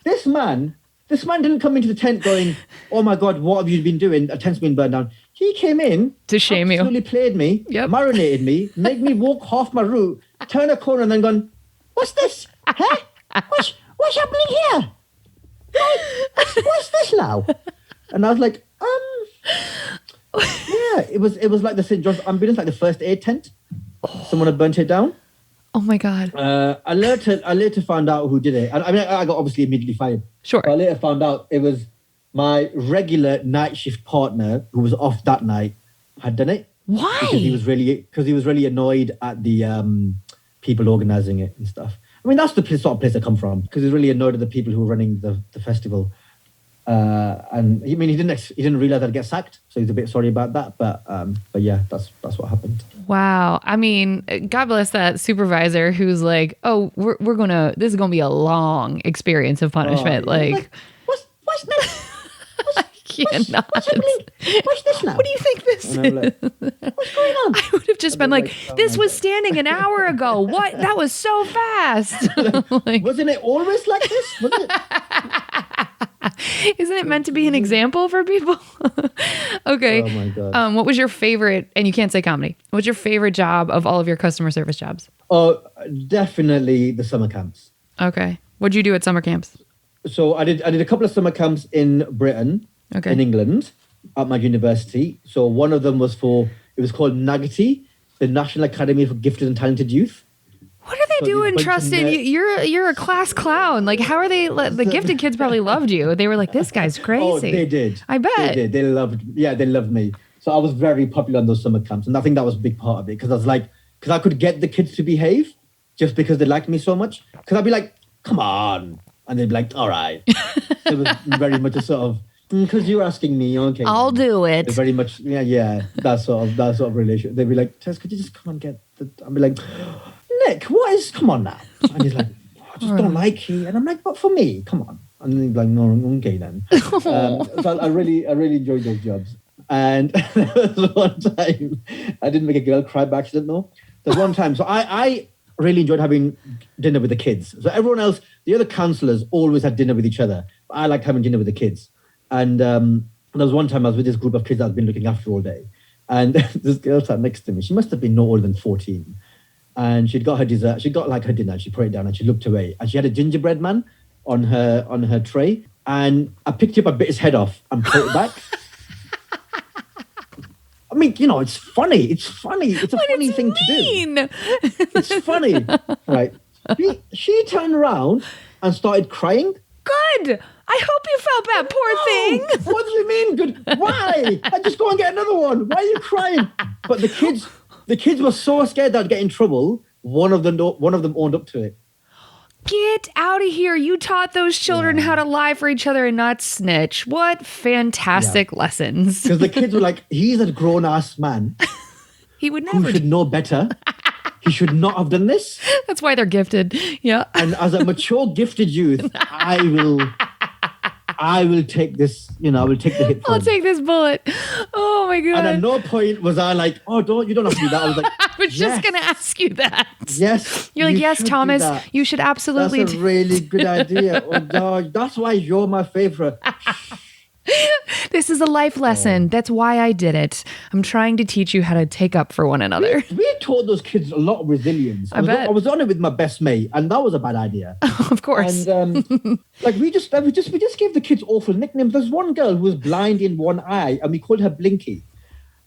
S2: this man didn't come into the tent going, "Oh my God, what have you been doing? A tent's been burned down." He came in
S1: to shame you.
S2: Absolutely played me, marinated me, made me walk half my route, turn a corner and then gone, "What's this? Huh? What's happening here? What's this now?" And I was like, yeah, it was like the St. John's Ambulance, like the first aid tent. Someone had burnt it down.
S1: Oh my God.
S2: I later found out who did it. I mean, I got obviously immediately fired.
S1: Sure.
S2: But I later found out it was my regular night shift partner who was off that night had done it.
S1: Why?
S2: Because he was really annoyed at the people organising it and stuff. I mean, that's the sort of place I come from, because he was really annoyed at the people who were running the festival. And he didn't realise I'd get sacked, so he's a bit sorry about that. But yeah, that's what happened.
S1: Wow. I mean, God bless that supervisor who's like, "Oh, this is gonna be a long experience of punishment."
S2: What's this?
S1: Cannot.
S2: What's happening? What's this now?
S1: What do you think this is?
S2: Like, what's going on?
S1: I would have just been like, "This was standing an hour ago. What? That was so fast."
S2: Wasn't it always like this? Was it?
S1: Isn't it meant to be an example for people? Okay.
S2: Oh my God.
S1: What was your favorite, and you can't say comedy, what's your favorite job of all of your customer service jobs?
S2: Oh, definitely the summer camps.
S1: Okay. What'd you do at summer camps?
S2: So I did a couple of summer camps in Britain, in England, at my university. So one of them was it was called NAGTY, the National Academy for Gifted and Talented Youth.
S1: What are they doing trusting you? You're a class clown. Like, how are they? The gifted kids probably loved you. They were like, "This guy's crazy."
S2: Oh, they did.
S1: I bet.
S2: They did. They loved me. So I was very popular on those summer camps. And I think that was a big part of it, because I could get the kids to behave just because they liked me so much. Because I'd be like, come on. And they'd be like, all right. So it was very much a sort of, because you're asking me, okay.
S1: I'll do it.
S2: They're very much, that sort of relationship. They'd be like, Tess, could you just come and get the... I'd be like, Nick, come on now. And he's like, I just don't like you. And I'm like, but for me, come on. And then he'd be like, no, okay then. So I really enjoyed those jobs. And there was one time, I didn't make a girl cry by accident, though. There's one time, so I really enjoyed having dinner with the kids. So everyone else, the other counsellors always had dinner with each other. But I liked having dinner with the kids. And there was one time I was with this group of kids I've been looking after all day. And this girl sat next to me. She must have been no older than 14. And she'd got her dessert. She got like her dinner. She put it down and she looked away. And she had a gingerbread man on her tray. And I picked up, I bit his head off and put it back. I mean, it's funny. It's funny. It's a funny thing to do. It's funny. Right. She turned around and started crying.
S1: Good. I hope you felt bad. Poor thing.
S2: What do you mean good? Why? I just go and get another one. Why are you crying? But the kids were so scared that I'd get in trouble. One of them owned up to it.
S1: Get out of here. You taught those children how to lie for each other and not snitch. What fantastic lessons.
S2: Because the kids were like, he's a grown-ass man.
S1: He would never.
S2: Who should know better. He should not have done this.
S1: That's why they're gifted. Yeah.
S2: And as a mature, gifted youth, I will take this, I will take the hit.
S1: I'll take this bullet. Oh my God.
S2: And at no point was I like, you don't have to do that. I was like,
S1: I was just going to ask you that.
S2: Yes.
S1: You're like, yes, Thomas, you should absolutely.
S2: That's a really good idea. Oh God, that's why you're my favorite.
S1: This is a life lesson. That's why I did it. I'm trying to teach you how to take up for one another.
S2: We taught those kids a lot of resilience. I was on it with my best mate, and that was a bad idea.
S1: Of course.
S2: And we just gave the kids awful nicknames. There's one girl who was blind in one eye, and we called her Blinky,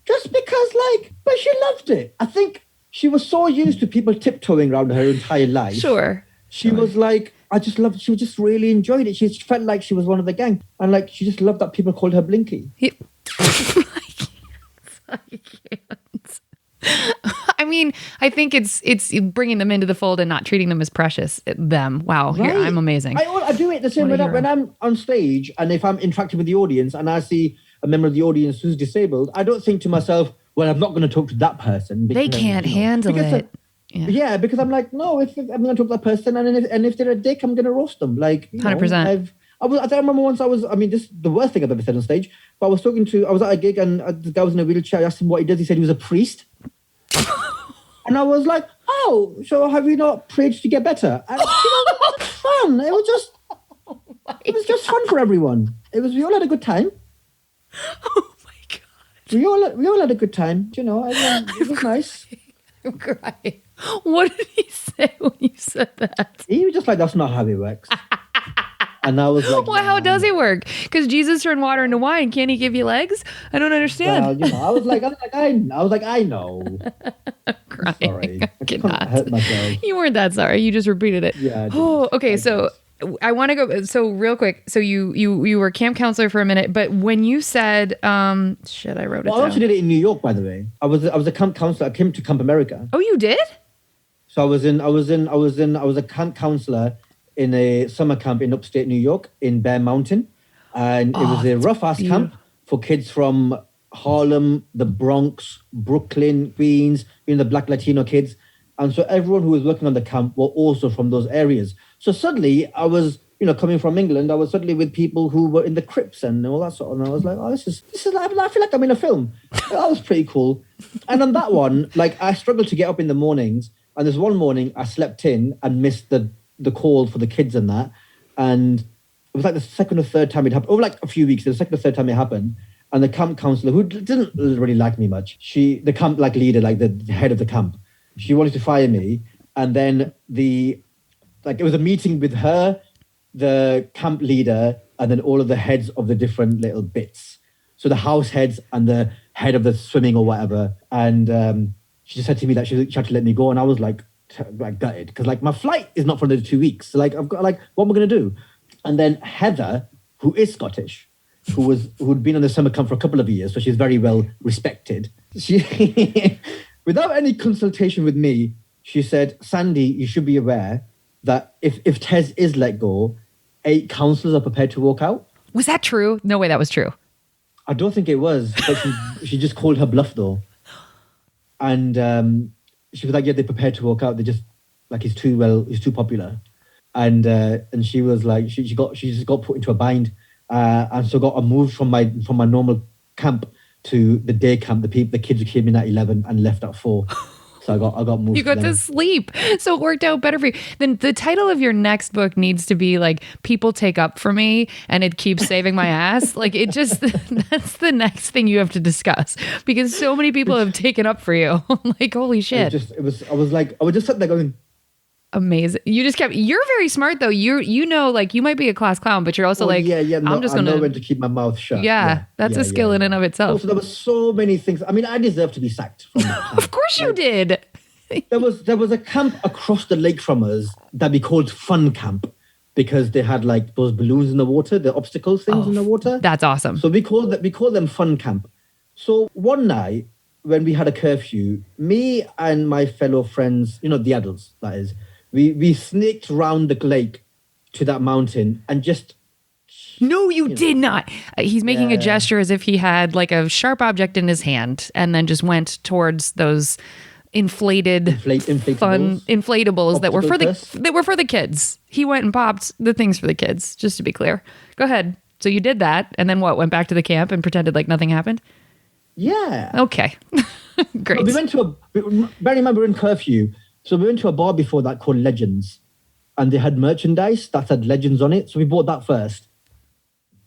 S2: just because, but she loved it. I think she was so used to people tiptoeing around her entire life.
S1: Sure.
S2: She was like, she just really enjoyed it. She felt like she was one of the gang. And she just loved that people called her Blinky.
S1: I can't. I mean, I think it's bringing them into the fold and not treating them as precious. Wow, right. Here, I'm amazing.
S2: I do it the same way when I'm on stage and if I'm interacting with the audience and I see a member of the audience who's disabled, I don't think to myself, well, I'm not going to talk to that person.
S1: Because, they can't handle it.
S2: Yeah, because I'm like, no, if I'm going to talk to that person and if they're a dick, I'm going to roast them.
S1: 100%.
S2: I remember once this is the worst thing I've ever said on stage, but I was at a gig and the guy was in a wheelchair. I asked him what he does. He said he was a priest. And I was like, oh, so have you not prayed to get better? And, it was fun. It was just fun for everyone. We all had a good time.
S1: Oh my God.
S2: We all had a good time. It was nice.
S1: I'm crying. What did he say when you said that?
S2: He was just like, that's not how it works. And I was like,
S1: well, how does it work? Because Jesus turned water into wine. Can't he give you legs? I don't understand.
S2: Well, I was like, I know.
S1: I'm crying.
S2: Sorry.
S1: I cannot.
S2: Hurt myself.
S1: You weren't that sorry. You just repeated it.
S2: Yeah.
S1: Oh, okay. So I want to go. So real quick. So you were camp counselor for a minute, but when you said, I wrote it down.
S2: I also did it in New York, by the way. I was a camp counselor. I came to Camp America.
S1: Oh, you did?
S2: So I was a camp counselor in a summer camp in upstate New York in Bear Mountain. And it was a rough-ass camp for kids from Harlem, the Bronx, Brooklyn, Queens, the Black Latino kids. And so everyone who was working on the camp were also from those areas. So suddenly I was, coming from England, I was suddenly with people who were in the Crips and all that sort of, and I was like, oh, this is, I feel like I'm in a film. That was pretty cool. And on that one, I struggled to get up in the mornings. And there's one morning I slept in and missed the call for the kids and that. And it was the second or third time it happened. Over a few weeks, the second or third time it happened. And the camp counselor, who didn't really like me much, the camp leader, the head of the camp, she wanted to fire me. And then it was a meeting with her, the camp leader, and then all of the heads of the different little bits. So the house heads and the head of the swimming or whatever. And she just said to me that she had to let me go. And I was gutted because my flight is not for another 2 weeks. So I've got what am I going to do? And then Heather, who is Scottish, who'd been on the summer camp for a couple of years, so she's very well respected. She, without any consultation with me, she said, Sandy, you should be aware that if Tez is let go, 8 counselors are prepared to walk out.
S1: Was that true? No way that was true.
S2: I don't think it was, but she just called her bluff though. And she was like, yeah, they're prepared to walk out. They just like he's too popular. And she was like, she just got put into a bind, and so got moved from my normal camp to the day camp. The kids who came in at 11 and left at 4. So I got moved.
S1: You got to sleep. So it worked out better for you. Then the title of your next book needs to be like People Take Up For Me and It Keeps Saving My Ass. Like it just, that's the next thing you have to discuss because so many people have taken up for you. Like, holy shit.
S2: I was just sitting there going,
S1: amazing. You're very smart though. You know, like you might be a class clown, but you're also I'm just going to
S2: know when to keep my mouth shut.
S1: That's a skill in and of itself.
S2: Also, there were so many things. I mean, I deserve to be sacked from that camp.
S1: Of course you did.
S2: There was a camp across the lake from us that we called Fun Camp because they had like those balloons in the water, the obstacle things in the water.
S1: That's awesome.
S2: So we called them Fun Camp. So one night when we had a curfew, me and my fellow friends, the adults, that is, we sneaked round the lake to that mountain and just...
S1: No, you did not. He's making a gesture as if he had like a sharp object in his hand and then just went towards those inflatables that were for the kids. He went and popped the things for the kids, just to be clear. Go ahead. So you did that and then what? Went back to the camp and pretended like nothing happened?
S2: Yeah.
S1: Okay. Great.
S2: We went bear in mind we're in curfew. So we went to a bar before that called Legends, and they had merchandise that had Legends on it. So we bought that first,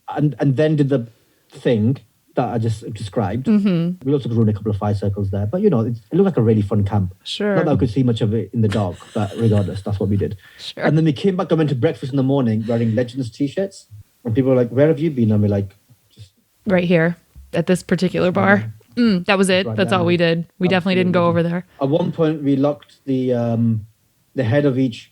S2: and then did the thing that I just described. Mm-hmm. We also run a couple of fire circles there, but it looked like a really fun camp.
S1: Sure.
S2: Not that I could see much of it in the dark, but regardless, that's what we did.
S1: Sure.
S2: And then we came back. I went to breakfast in the morning wearing Legends t-shirts, and people were like, "Where have you been?" And we're like, "Just
S1: right here at this particular bar." That was it. That's all we did. We definitely didn't go over there.
S2: At one point, we locked the head of each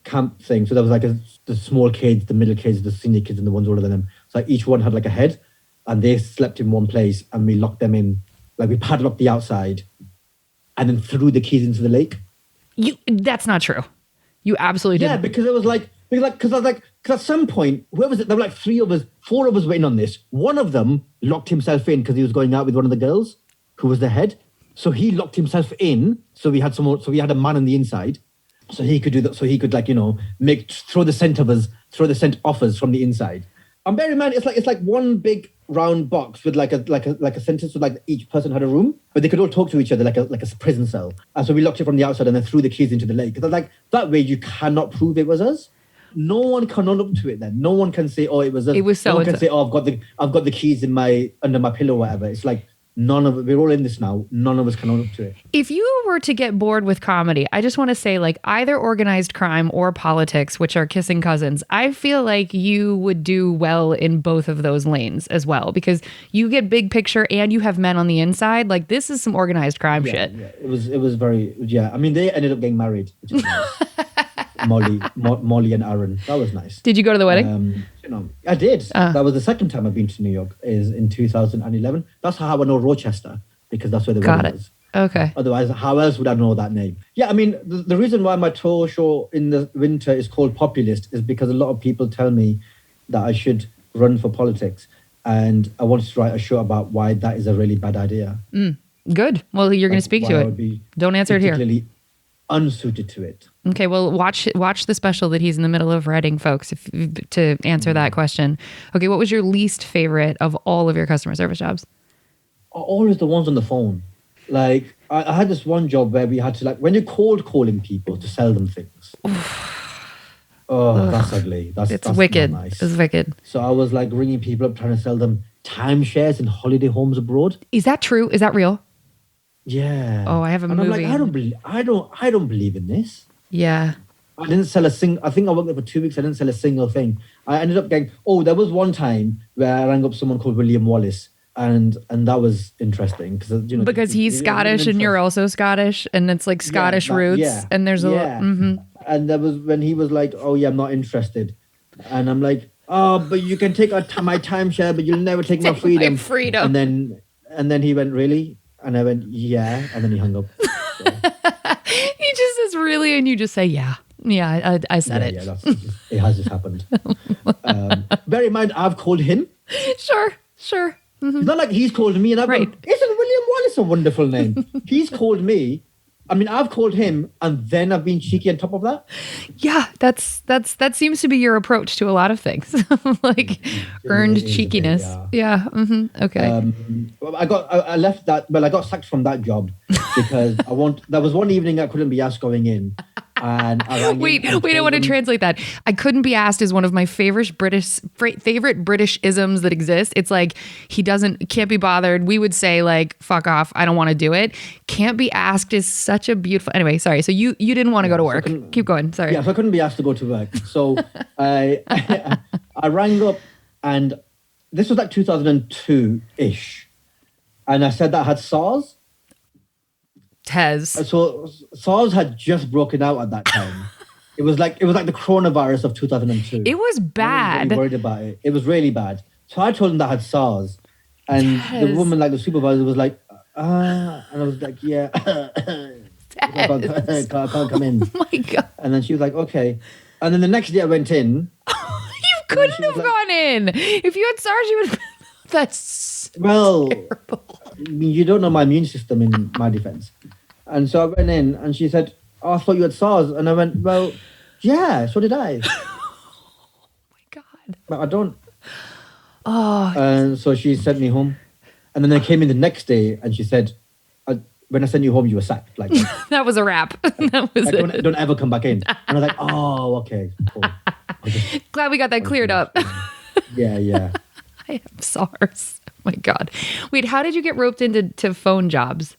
S2: camp thing. So there was like the small kids, the middle kids, the senior kids, and the ones older than them. So like each one had like a head, and they slept in one place, and we locked them in. Like we padlocked the outside, and then threw the keys into the lake.
S1: That's not true. You absolutely didn't.
S2: Yeah, because it was like because at some point, where was it? There were like 4 of us waiting on this. One of them locked himself in because he was going out with one of the girls who was the head. So he locked himself in. So we had a man on the inside. So he could do that. So he could throw the scent off us from the inside. And bear in mind, it's like one big round box with like a sentence with like each person had a room, but they could all talk to each other like a prison cell. And so we locked it from the outside and then threw the keys into the lake. Because like that way you cannot prove it was us. No one can run up to it then. No one can say, "Oh, it was us."
S1: It was so.
S2: No one can say, "Oh, I've got the keys under my pillow," or whatever. It's like we're all in this now. None of us can run up to it.
S1: If you were to get bored with comedy, I just want to say like either organized crime or politics, which are kissing cousins, I feel like you would do well in both of those lanes as well because you get big picture and you have men on the inside. Like this is some organized crime shit.
S2: Yeah, it was very I mean, they ended up getting married, which is nice. Molly and Aaron. That was nice.
S1: Did you go to the wedding?
S2: I did. That was the second time I've been to New York. Is in 2011. That's how I know Rochester because that's where the wedding was.
S1: Okay.
S2: Otherwise, how else would I know that name? Yeah, I mean, the reason why my tour show in the winter is called Populist is because a lot of people tell me that I should run for politics, and I wanted to write a show about why that is a really bad idea.
S1: Good. Well, you're going to speak to it. Don't answer it here.
S2: Particularly unsuited to it.
S1: Okay, well, watch the special that he's in the middle of writing, folks, to answer that question. Okay, what was your least favorite of all of your customer service jobs?
S2: Always the ones on the phone. Like, I had this one job where we had to, like, when you're calling people to sell them things. That's ugly. That's
S1: wicked.
S2: Not nice.
S1: It's wicked.
S2: So I was, like, ringing people up trying to sell them timeshares in holiday homes abroad.
S1: Is that true? Is that real?
S2: Yeah.
S1: Oh, I have a movie.
S2: I'm like, I don't believe in this.
S1: Yeah.
S2: I didn't sell a single. I think I worked there for 2 weeks. I didn't sell a single thing. I ended up getting. Oh, there was one time where I rang up someone called William Wallace, and that was interesting
S1: because he's Scottish and you're also Scottish, and it's like Scottish roots, and there's
S2: And there was when he was like, "Oh yeah, I'm not interested," and I'm like, "Oh, but you can take my timeshare, but you'll never take my freedom."
S1: My freedom.
S2: And then he went, "Really?" And I went, "Yeah," and then he hung up. So.
S1: He just says, "Really?" and you just say, "Yeah." Yeah, I said it.
S2: Yeah, it has just happened. Bear in mind, I've called him.
S1: Sure.
S2: It's not like he's called me and I've gone, isn't William Wallace a wonderful name? He's called me. I mean, I've called him and then I've been cheeky on top of that.
S1: Yeah, that seems to be your approach to a lot of things. Like earned cheekiness. Yeah. Okay.
S2: I left that. Well, I got sacked from that job because there was one evening I couldn't be asked going in. And
S1: wait, I want to translate that. I couldn't be asked is one of my favorite British isms that exist. It's like can't be bothered. We would say like, fuck off. I don't want to do it. Can't be asked is such a beautiful, anyway, sorry. So you didn't want to go to work. Keep going. Sorry.
S2: Yeah. So I couldn't be asked to go to work. So I rang up and this was like 2002 ish. And I said that I had SARS.
S1: Tez.
S2: So SARS had just broken out at that time. It was like the coronavirus of 2002.
S1: It was bad.
S2: I was really worried about it. It was really bad. So I told them that I had SARS, and the woman, like the supervisor, was like, and I was like, yeah, I can't come in.
S1: Oh my God.
S2: And then she was like, okay. And then the next day I went in.
S1: You couldn't have gone in if you had SARS. You would. That's terrible.
S2: I mean, you don't know my immune system in my defense. And so I went in and she said, oh, I thought you had SARS. And I went, well, yeah, so did I.
S1: Oh my God.
S2: But I don't.
S1: Oh.
S2: And so she sent me home. And then I came in the next day and she said, when I sent you home, you were sacked. Like
S1: that was a wrap. That was it.
S2: Don't ever come back in. And I was like, oh, okay, cool.
S1: Glad we got that cleared up.
S2: Yeah.
S1: I have SARS. Oh my God. Wait, how did you get roped into phone jobs?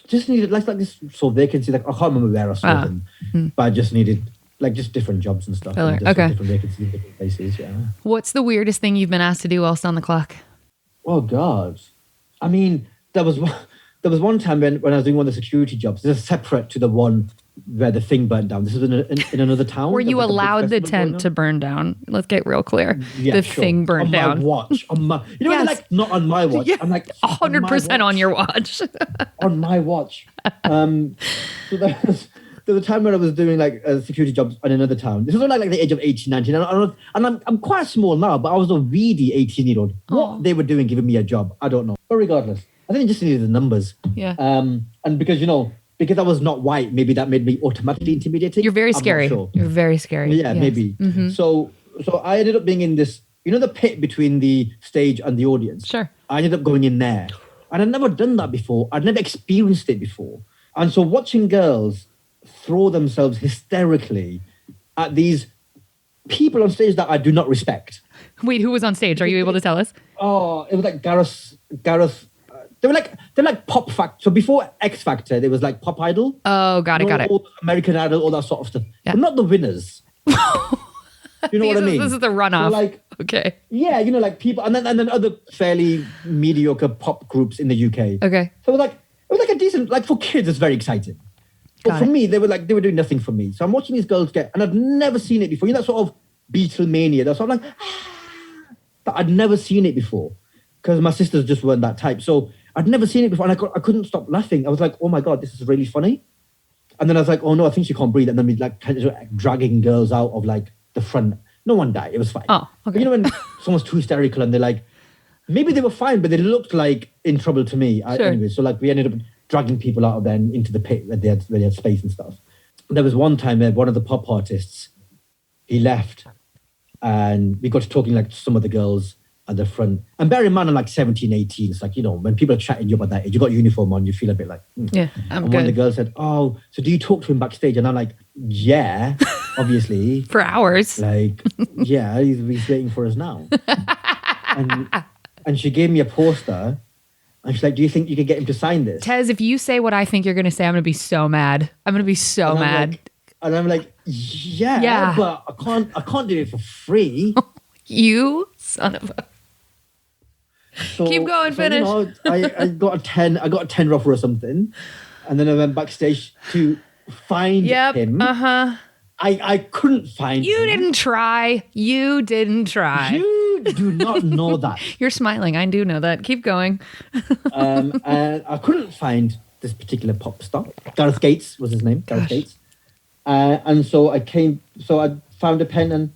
S2: Just needed like this sort of vacancy. Like I can't remember where I saw them, but I just needed like just different jobs and stuff. And
S1: okay.
S2: Different vacancies in different places. Yeah.
S1: What's the weirdest thing you've been asked to do whilst on the clock?
S2: Oh God. I mean, there was one time when I was doing one of the security jobs. This is separate to the one where the thing burnt down. This is in another town.
S1: Were you allowed the tent to burn down? Let's get real clear.
S2: Yeah,
S1: the thing burned down.
S2: On my watch. You know, yes. Like not on my watch.
S1: Yeah.
S2: I'm like
S1: 100% on your watch.
S2: On my watch. So there was a time when I was doing like a security job in another town. This was like the age of 18, 19. And I'm quite small now, but I was a weedy 18-year-old. What they were doing giving me a job, I don't know. But regardless, I think I just needed the numbers.
S1: Yeah.
S2: And because I was not white, maybe that made me automatically intimidating.
S1: You're very scary.
S2: Sure.
S1: You're very scary.
S2: Yeah, yes. Maybe. Mm-hmm. So I ended up being in this, the pit between the stage and the audience.
S1: Sure.
S2: I ended up going in there. And I'd never done that before. I'd never experienced it before. And so watching girls throw themselves hysterically at these people on stage that I do not respect.
S1: Wait, who was on stage? Are you able to tell us?
S2: Oh, it was like Gareth. They're like Pop Factor. So before X Factor, there was like Pop Idol.
S1: Oh, got it.
S2: All American Idol, all that sort of stuff.
S1: Yeah.
S2: But not the winners. You know what I mean?
S1: This is the runoff.
S2: So
S1: okay.
S2: Yeah, like people, and then other fairly mediocre pop groups in the UK.
S1: Okay.
S2: So it was like a decent, like for kids, it's very exciting. But for me, they were doing nothing for me. So I'm watching these girls and I'd never seen it before. That sort of Beatlemania. That's sort of like, but I'd never seen it before because my sisters just weren't that type. So I'd never seen it before, and I couldn't stop laughing. I was like, oh my God, this is really funny. And then I was like, oh no, I think she can't breathe. And then we kind of dragging girls out of like the front. No one died. It was fine.
S1: Oh, okay.
S2: But when someone's too hysterical and they're like, maybe they were fine, but they looked like in trouble to me.
S1: Sure.
S2: Anyway, so we ended up dragging people out of there into the pit where they had space and stuff. There was one time where one of the pop artists, he left and we got to talking like some of the girls at the front. And bear in mind, I'm like 17, 18. It's like, when people are chatting you about that age, you got uniform on, you feel a bit like,
S1: yeah, I'm
S2: and
S1: good.
S2: One of the girls said, oh, so do you talk to him backstage? And I'm like, yeah, obviously.
S1: For hours.
S2: Like, yeah, he's waiting for us now. and she gave me a poster. And she's like, do you think you could get him to sign this?
S1: Tez, if you say what I think you're going to say, I'm going to be so mad. I'm going to be so mad.
S2: And I'm like, yeah, but I can't do it for free.
S1: You son of a... So, keep going, finish.
S2: I got a 10. I got a 10 rougher or something. And then I went backstage to find him.
S1: Uh-huh.
S2: I couldn't find him.
S1: You didn't try. You
S2: do not know that.
S1: You're smiling. I do know that. Keep going.
S2: And I couldn't find this particular pop star. Gareth Gates was his name. Gareth Gates. And so I found a pen and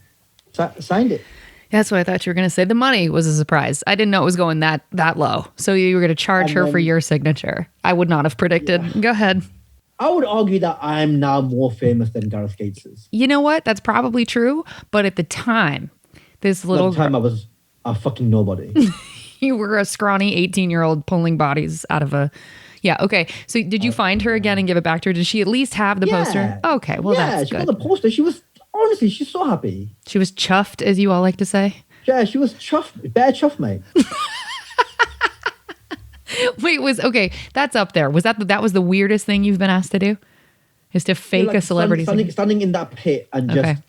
S2: signed it.
S1: That's what I thought you were going to say. The money was a surprise. I didn't know it was going that low. So you were going to charge her for your signature. I would not have predicted. Yeah. Go ahead.
S2: I would argue that I'm now more famous than Gareth Gates is.
S1: You know what? That's probably true. But at the time,
S2: I was a fucking nobody.
S1: You were a scrawny 18-year-old pulling bodies out of a... Yeah, okay. So did you find her again and give it back to her? Did she at least have the poster? Okay, well, that's good.
S2: Yeah, she got the poster. She was... Honestly, she's so happy.
S1: She was chuffed, as you all like to say.
S2: Yeah, she was chuffed. Bare chuffed, mate.
S1: Wait, that's up there. Was that was the weirdest thing you've been asked to do? Is to fake a celebrity?
S2: Standing in that pit and just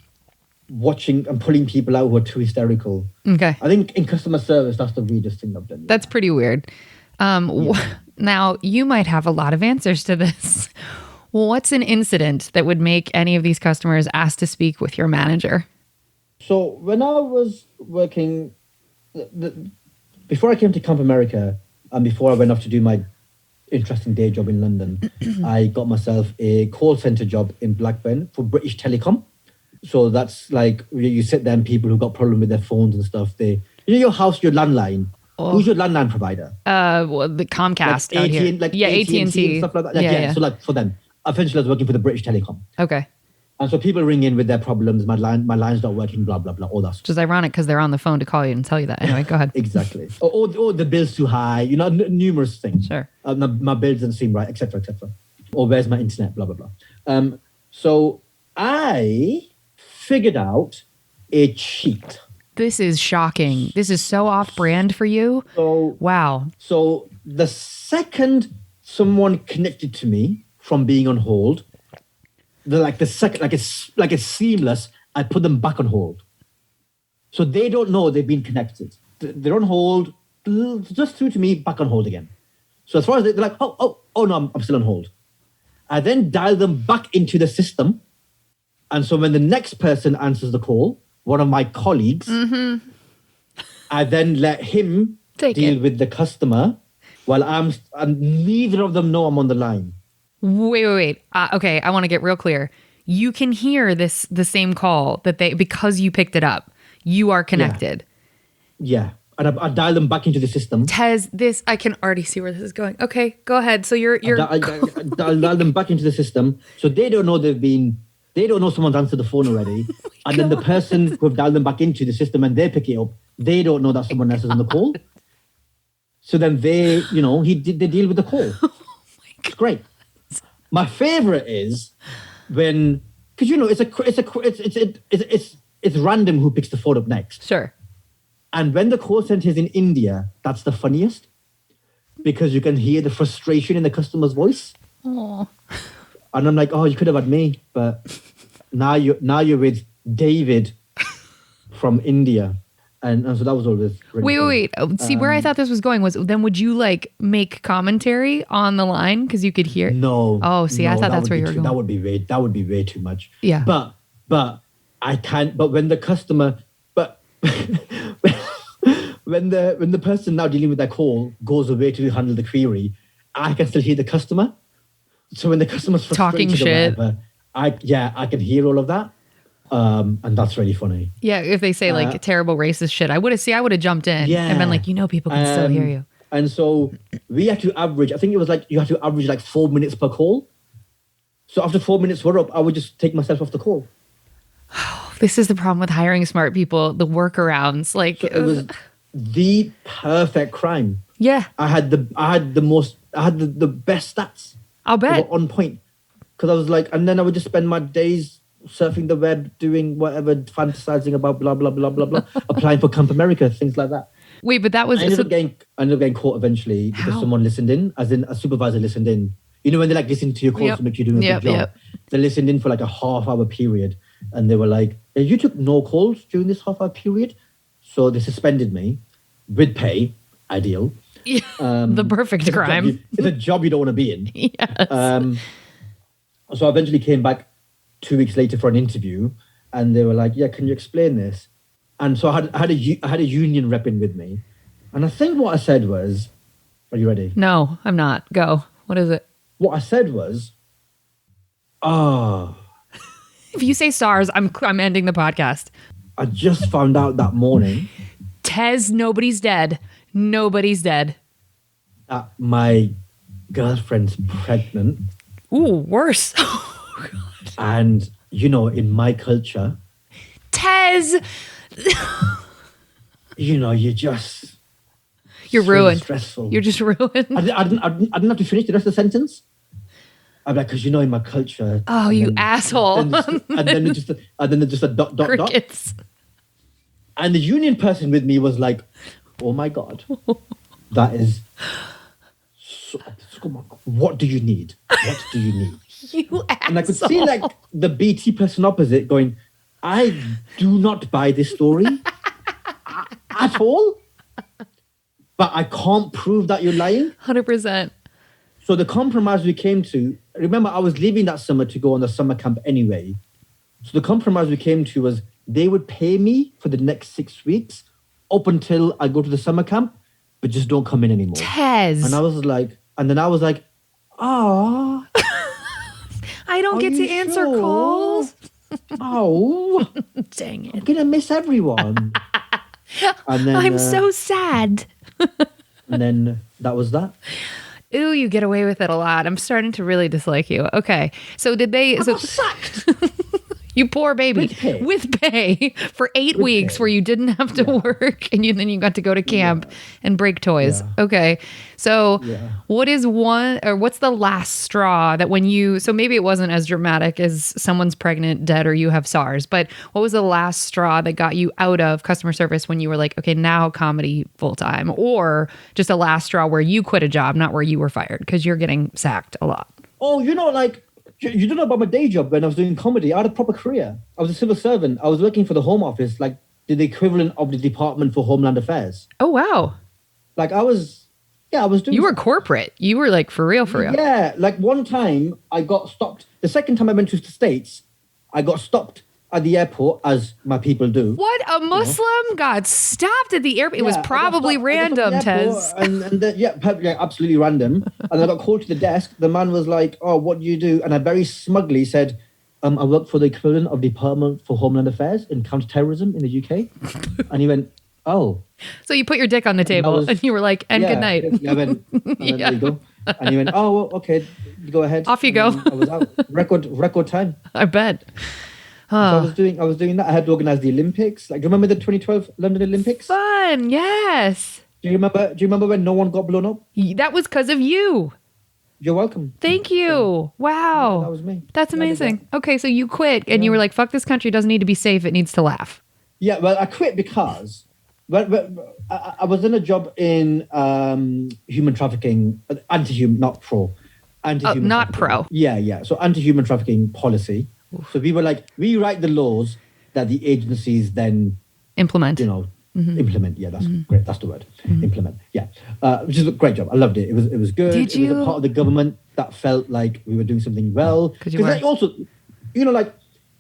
S2: watching and pulling people out who are too hysterical.
S1: Okay.
S2: I think in customer service, that's the weirdest thing I've done.
S1: That's pretty weird. Now, you might have a lot of answers to this. What's an incident that would make any of these customers ask to speak with your manager?
S2: So when I was working, before I came to Camp America and before I went off to do my interesting day job in London, I got myself a call center job in Blackburn for British Telecom. So that's like you sit there and people who got problem with their phones and stuff, your house, your landline. Oh. Who's your landline provider?
S1: Well, the Comcast out here.
S2: AT&T and stuff like that. Yeah. So like for them. Eventually, I was working for the British Telecom.
S1: Okay.
S2: And so people ring in with their problems. My line's not working, blah, blah, blah, all that.
S1: Which is ironic because they're on the phone to call you and tell you that. Anyway, go ahead.
S2: Exactly. Or the bill's too high, numerous things.
S1: Sure.
S2: My bill doesn't seem right, etc., etc. Or where's my internet, blah, blah, blah. So I figured out a cheat.
S1: This is shocking. This is so off-brand for you. Wow.
S2: So the second someone connected to me from being on hold, it's seamless, I put them back on hold. So they don't know they've been connected. They're on hold, just through to me, back on hold again. So as far as they're like, oh no, I'm still on hold. I then dial them back into the system. And so when the next person answers the call, one of my colleagues, I then let him deal with the customer while and neither of them know I'm on the line.
S1: Wait. Okay, I want to get real clear. You can hear the same call because you picked it up. You are connected.
S2: Yeah. And I dial them back into the system.
S1: Tez, I can already see where this is going. Okay, go ahead. So you're
S2: I dial them back into the system. So they don't know they don't know someone's answered the phone already. And then the person who have dialed them back into the system and they pick it up, they don't know that someone else is on the call. So then they deal with the call. It's great. My favorite is when, because it's random who picks the phone up next.
S1: Sure.
S2: And when the call center is in India, that's the funniest because you can hear the frustration in the customer's voice.
S1: Oh.
S2: And I'm like, oh, you could have had me, but now you're with David from India. And so that was always really
S1: Wait. See, where I thought this was going was then would you like make commentary on the line because you could hear?
S2: No.
S1: Oh, see, I thought that's where you were going.
S2: That would be way too much.
S1: Yeah.
S2: But I can't. But when the customer, when the person now dealing with that call goes away to handle the query, I can still hear the customer. So when the customer's frustrated
S1: talking shit,
S2: or whatever, I can hear all of that. And that's really funny.
S1: Yeah, if they say like terrible racist shit, I would have jumped in and been like, people can still hear you.
S2: And so we had to average, I think it was like, you had to average like 4 minutes per call. So after 4 minutes were up, I would just take myself off the call.
S1: This is the problem with hiring smart people, the workarounds. Like
S2: so it was the perfect crime.
S1: Yeah.
S2: I had the best stats.
S1: I'll bet.
S2: They were on point. Because I was like, and then I would just spend my days surfing the web, doing whatever, fantasizing about blah, blah, blah, blah, blah, applying for Camp America, things like that.
S1: Wait, but that was...
S2: I ended up getting caught eventually because someone listened in, as in a supervisor listened in. You know when they like listen to your calls to make you doing a good job? Yep. They listened in for like a half-hour period and they were like, hey, you took no calls during this half-hour period? So they suspended me with pay, ideal.
S1: Yeah, the perfect crime.
S2: It's a job you don't want to be in.
S1: Yes.
S2: So I eventually came back 2 weeks later for an interview, and they were like, "Yeah, can you explain this?" And so I had a union rep in with me, and I think what I said was, "Are you ready?"
S1: No, I'm not. Go. What is it?
S2: What I said was,
S1: If you say SARS, I'm ending the podcast.
S2: I just found out that morning
S1: Tez, nobody's dead. Nobody's dead.
S2: that my girlfriend's pregnant.
S1: Ooh, worse.
S2: And, you know, in my culture,
S1: Tez,
S2: you know, you're so
S1: ruined.
S2: stressful.
S1: You're just ruined.
S2: I didn't have to finish the rest of the sentence. I'm like, because, you know, in my culture.
S1: Oh, you asshole.
S2: And then just a dot.
S1: Crickets.
S2: And the union person with me was like, oh my God, that is, what do you need? What do you need?
S1: You asshole.
S2: And I could see like the BT person opposite going, I do not buy this story at all, but I can't prove that you're lying.
S1: 100%.
S2: So the compromise we came to, remember I was leaving that summer to go on the summer camp anyway. So the compromise we came to was they would pay me for the next 6 weeks up until I go to the summer camp, but just don't come in anymore.
S1: Tez.
S2: And I was like, ah.
S1: I don't get to answer calls.
S2: Oh.
S1: Dang it.
S2: I'm going to miss everyone. And then,
S1: I'm so sad.
S2: And then that was that.
S1: Ooh, you get away with it a lot. I'm starting to really dislike you. Okay. So did they...
S2: I got sacked.
S1: You poor baby.
S2: With pay.
S1: With pay for 8 weeks
S2: pay.
S1: where you didn't have to work and then you got to go to camp and break toys.
S2: Yeah.
S1: Okay. So what's the last straw that when you, so maybe it wasn't as dramatic as someone's pregnant, dead, or you have SARS, but what was the last straw that got you out of customer service when you were like, okay, now comedy full time, or just a last straw where you quit a job, not where you were fired because you're getting sacked a lot?
S2: Oh, you know, like, you don't know about my day job when I was doing comedy. I had a proper career. I was a civil servant. I was working for the Home Office, like the equivalent of the Department for Homeland Affairs.
S1: Oh, wow.
S2: Like I was doing...
S1: You were corporate. You were like for real.
S2: Yeah, like one time I got stopped. The second time I went to the States, I got stopped at the airport, as my people do.
S1: What? A Muslim got stopped at the airport? It was probably random, Tez.
S2: And absolutely random. And I got called to the desk. The man was like, oh, what do you do? And I very smugly said, I work for the equivalent of Department for Homeland Affairs in counterterrorism in the UK. And he went, oh.
S1: So you put your dick on the table and you were like, and good night.
S2: I went, there you go. And he went, oh, well, okay, go ahead.
S1: Off you go.
S2: I was out. Record time.
S1: I bet.
S2: So I was doing that. I had to organize the Olympics. Like, do you remember the 2012 London Olympics?
S1: Fun, yes.
S2: Do you remember when no one got blown up?
S1: That was because of you.
S2: You're welcome.
S1: Thank you. Wow.
S2: That was me.
S1: That's amazing. Okay, so you quit and you were like, fuck, this country doesn't need to be safe. It needs to laugh.
S2: Yeah, well, I quit because I was in a job in human trafficking, anti-human, not pro. Anti-human
S1: not pro.
S2: Yeah. So anti-human trafficking policy. So we were like, we write the laws that the agencies then
S1: implement.
S2: Implement. Yeah, that's great. That's the word. Implement. Yeah, which is a great job. I loved it. It was good.
S1: Did you?
S2: It was a part of the government that felt like we were doing something well. Because also, like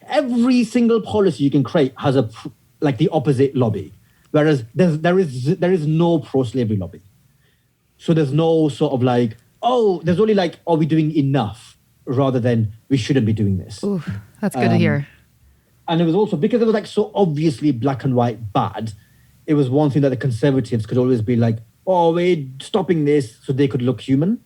S2: every single policy you can create has the opposite lobby, whereas there is no pro-slavery lobby. So there's no sort of like, there's only like, are we doing enough? Rather than we shouldn't be doing this.
S1: Oof, that's good to hear.
S2: And it was also because it was like so obviously black and white bad. It was one thing that the Conservatives could always be like, oh, we're stopping this so they could look human.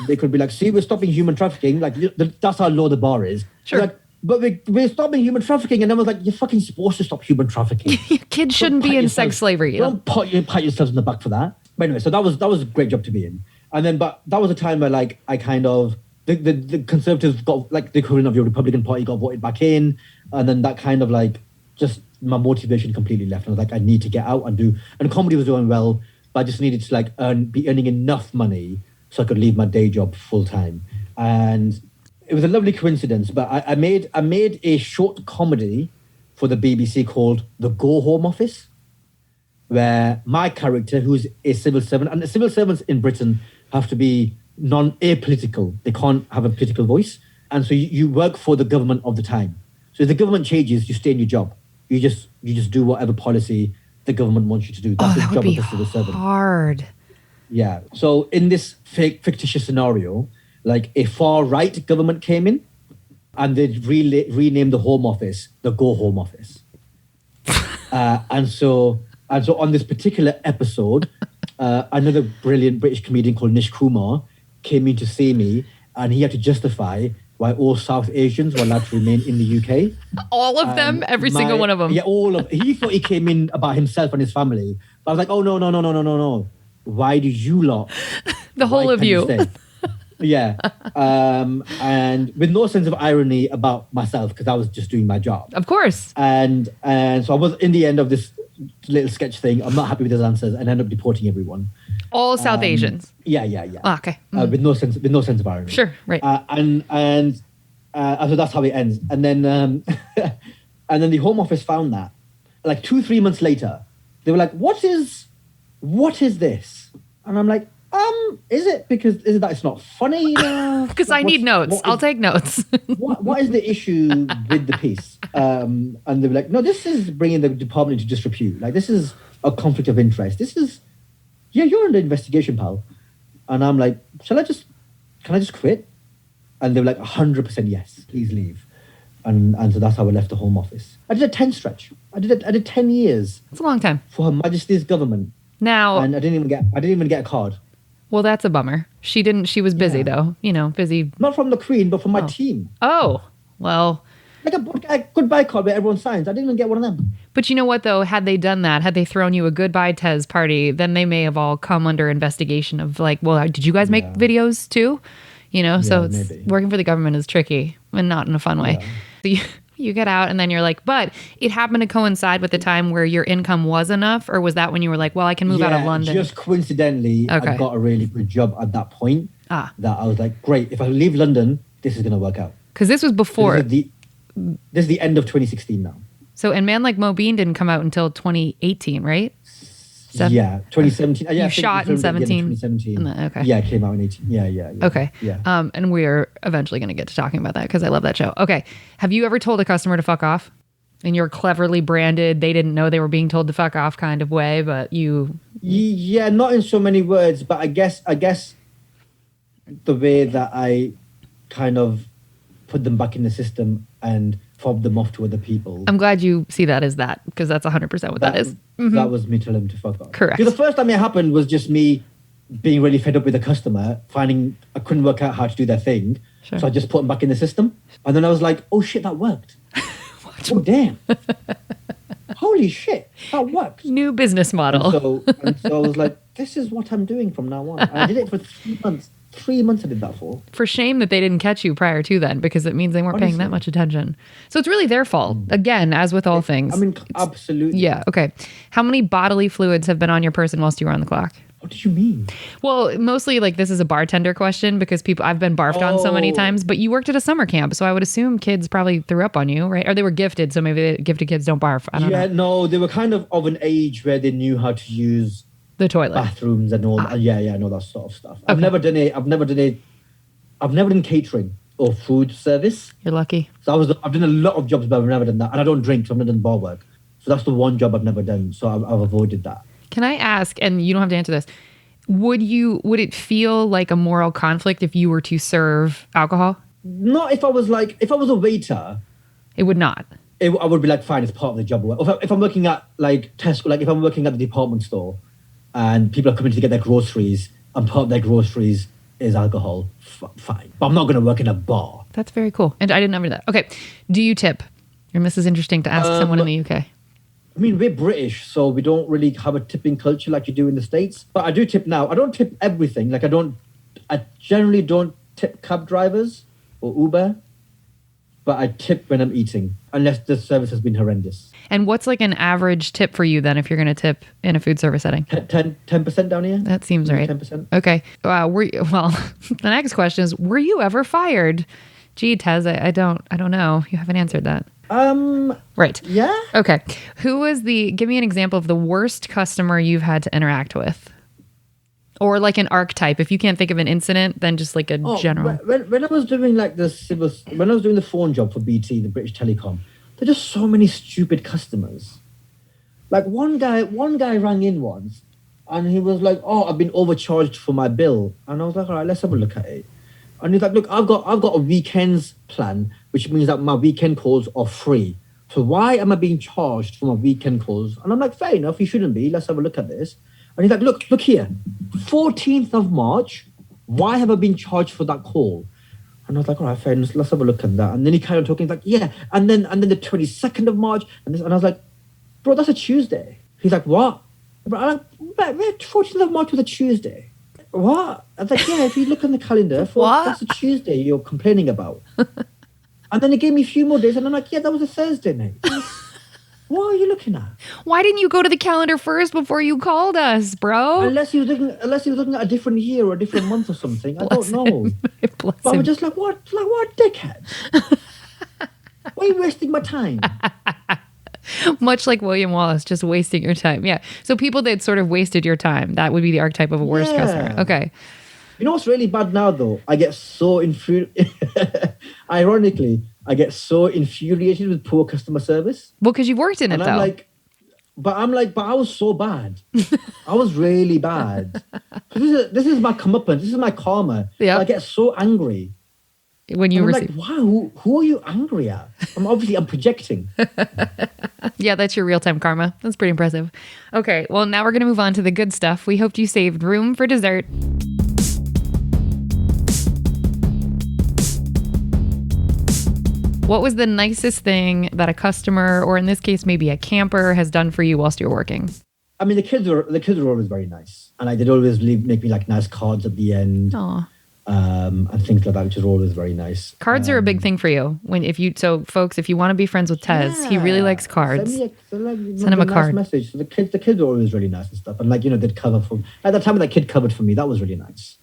S2: They could be like, see, we're stopping human trafficking. Like that's how low the bar is.
S1: Sure.
S2: Like, but we're stopping human trafficking. And I was like, you're fucking supposed to stop human trafficking.
S1: Your kids shouldn't be in sex slavery.
S2: Don't pat yourselves in the back for that. But anyway, so that was a great job to be in. And then, but that was a time where like I kind of, the Conservatives got like the equivalent of your Republican Party got voted back in, and then that kind of like just my motivation completely left. I was like, I need to get out and comedy was doing well, but I just needed to like be earning enough money so I could leave my day job full time. And it was a lovely coincidence, but I made a short comedy for the BBC called The Go Home Office, where my character, who's a civil servant, and the civil servants in Britain have to be apolitical. They can't have a political voice. And so you work for the government of the time. So if the government changes, you stay in your job. You just do whatever policy the government wants you to do. That's the job of the civil servant.
S1: Hard.
S2: Yeah. So in this fictitious scenario, like a far right government came in and they'd rename the Home Office the Go Home Office. And so on this particular episode, another brilliant British comedian called Nish Kumar came in to see me, and he had to justify why all South Asians were allowed to remain in the UK.
S1: All of them? Every single one of them?
S2: Yeah, all of. He thought he came in about himself and his family. But I was like, oh, no. Why do you lot?
S1: The whole of you.
S2: Stay? Yeah. And with no sense of irony about myself, because I was just doing my job.
S1: Of course.
S2: And so I was, in the end of this little sketch thing, I'm not happy with his answers and end up deporting everyone.
S1: All South Asians?
S2: Yeah.
S1: Oh, okay.
S2: With no sense of irony.
S1: Sure, right.
S2: And so that's how it ends. And then and then the Home Office found that. Like 2-3 months later, they were like, what is this? And I'm like, is it that it's not funny?
S1: Because I need notes. I'll take notes.
S2: what is the issue with the piece? And they were like, no, this is bringing the department into disrepute. Like, this is a conflict of interest. This is, you're under investigation, pal. And I'm like, can I just quit? And they were like, 100% yes, please leave. And so that's how I left the Home Office. I did a 10 stretch. I did 10 years.
S1: That's a long time.
S2: For Her Majesty's government.
S1: Now,
S2: and I didn't even get a card.
S1: Well, that's a bummer. She was busy though. Busy.
S2: Not from the Queen, but from my team.
S1: Oh, well.
S2: Like a goodbye card where everyone signs. I didn't even get one of them.
S1: But you know what, though? Had they done that, had they thrown you a goodbye Tez party, then they may have all come under investigation of like, well, did you guys make videos too? So it's, working for the government is tricky and not in a fun way. So you get out and then you're like, but it happened to coincide with the time where your income was enough, or was that when you were like, well, I can move out of London?
S2: Just coincidentally, I got a really good job at that point. That I was like, great, if I leave London, this is going to work out.
S1: Because this was before.
S2: This is the end of 2016 now.
S1: So, and Man Like Mo Bean didn't come out until 2018, right?
S2: 2017.
S1: You shot in 17.
S2: 2017.
S1: Okay.
S2: Yeah, it came out in 18. Yeah.
S1: Okay.
S2: Yeah.
S1: And we're eventually going to get to talking about that because I love that show. Okay. Have you ever told a customer to fuck off? In your cleverly branded, they didn't know they were being told to fuck off kind of way, but you...
S2: Yeah, not in so many words, but I guess the way that I kind of put them back in the system and fob them off to other people.
S1: I'm glad you see that as that, because that's 100% what that is. Mm-hmm.
S2: That was me telling them to fuck off.
S1: Correct.
S2: Because the first time it happened was just me being really fed up with the customer, finding I couldn't work out how to do their thing. Sure. So I just put them back in the system. And then I was like, oh shit, that worked. Oh damn. Holy shit, that works.
S1: New business model.
S2: And so I was like, this is what I'm doing from now on. And I did it for 3 months. 3 months I did that for.
S1: For shame that they didn't catch you prior to then, because it means they weren't paying that much attention. So it's really their fault. Again, as with all things.
S2: I mean, absolutely.
S1: Yeah, okay. How many bodily fluids have been on your person whilst you were on the clock?
S2: What did you mean?
S1: Well, mostly like this is a bartender question because I've been barfed on so many times, but you worked at a summer camp, so I would assume kids probably threw up on you, right? Or they were gifted, so maybe gifted kids don't barf. I don't know.
S2: No, they were kind of an age where they knew how to use
S1: the toilet,
S2: bathrooms and all that. Yeah, and all that sort of stuff. Okay. I've never done catering or food service.
S1: You're lucky.
S2: So I've done a lot of jobs, but I've never done that. And I don't drink, so I've never done bar work. So that's the one job I've never done. So I've avoided that.
S1: Can I ask, and you don't have to answer this, would it feel like a moral conflict if you were to serve alcohol?
S2: Not if I was a waiter.
S1: It would not.
S2: I would be like, fine, it's part of the job. If I'm working at like Tesco, like if I'm working at the department store and people are coming to get their groceries and part of their groceries is alcohol, fine. But I'm not going to work in a bar.
S1: That's very cool. And I didn't know that. Okay. Do you tip? And this is interesting to ask someone in the UK.
S2: I mean, we're British, so we don't really have a tipping culture like you do in the States. But I do tip now. I don't tip everything. Like I generally don't tip cab drivers or Uber. But I tip when I'm eating, unless the service has been horrendous.
S1: And what's like an average tip for you then if you're going to tip in a food service setting?
S2: 10% down here.
S1: That seems right.
S2: 10%.
S1: Okay. The next question is, were you ever fired? Gee, Tez, I don't know. You haven't answered that.
S2: Right. Yeah.
S1: Okay. Give me an example of the worst customer you've had to interact with. Or like an archetype. If you can't think of an incident, then just like a general.
S2: When I was doing like when I was doing the phone job for BT, the British Telecom, there are just so many stupid customers. Like one guy rang in once and he was like, oh, I've been overcharged for my bill. And I was like, all right, let's have a look at it. And he's like, look, I've got a weekends plan, which means that my weekend calls are free. So why am I being charged for my weekend calls? And I'm like, fair enough, you shouldn't be. Let's have a look at this. And he's like, look here, 14th of March, why have I been charged for that call? And I was like, all right, fair enough, let's have a look at that. And then he carried on talking, he's like, yeah, and then the 22nd of March, and I was like, bro, that's a Tuesday. He's like, what? I'm like, 14th of March was a Tuesday. What? I was like, yeah, if you look on the calendar, that's a Tuesday you're complaining about. And then he gave me a few more days, and I'm like, yeah, that was a Thursday, mate. What are you looking at?
S1: Why didn't you go to the calendar first before you called us, bro?
S2: Unless he was looking at a different year or a different month or something. I don't know. But I was just like, what dickhead? Why are you wasting my time?
S1: Much like William Wallace, just wasting your time. Yeah. So people that sort of wasted your time, that would be the archetype of a worst customer. Okay.
S2: You know what's really bad now, though? I get so ironically, I get so infuriated with poor customer service.
S1: Well, because you've worked in it, though.
S2: But I was so bad. I was really bad. So this is my comeuppance. This is my karma.
S1: Yeah.
S2: I get so angry.
S1: When you
S2: receive... like, wow, who are you angry at? I'm projecting.
S1: Yeah, that's your real-time karma. That's pretty impressive. Okay, well, now we're going to move on to the good stuff. We hoped you saved room for dessert. What was the nicest thing that a customer, or in this case, maybe a camper, has done for you whilst you're working?
S2: I mean, the kids were always very nice. And they'd always make me like nice cards at the end.
S1: Aww.
S2: And things like that, which is always very nice.
S1: Cards are a big thing for you. Folks, if you want to be friends with Tez, he really likes cards. Send him a card.
S2: Message. So the kids are always really nice and stuff. And they'd cover for at the time that kid covered for me. That was really nice.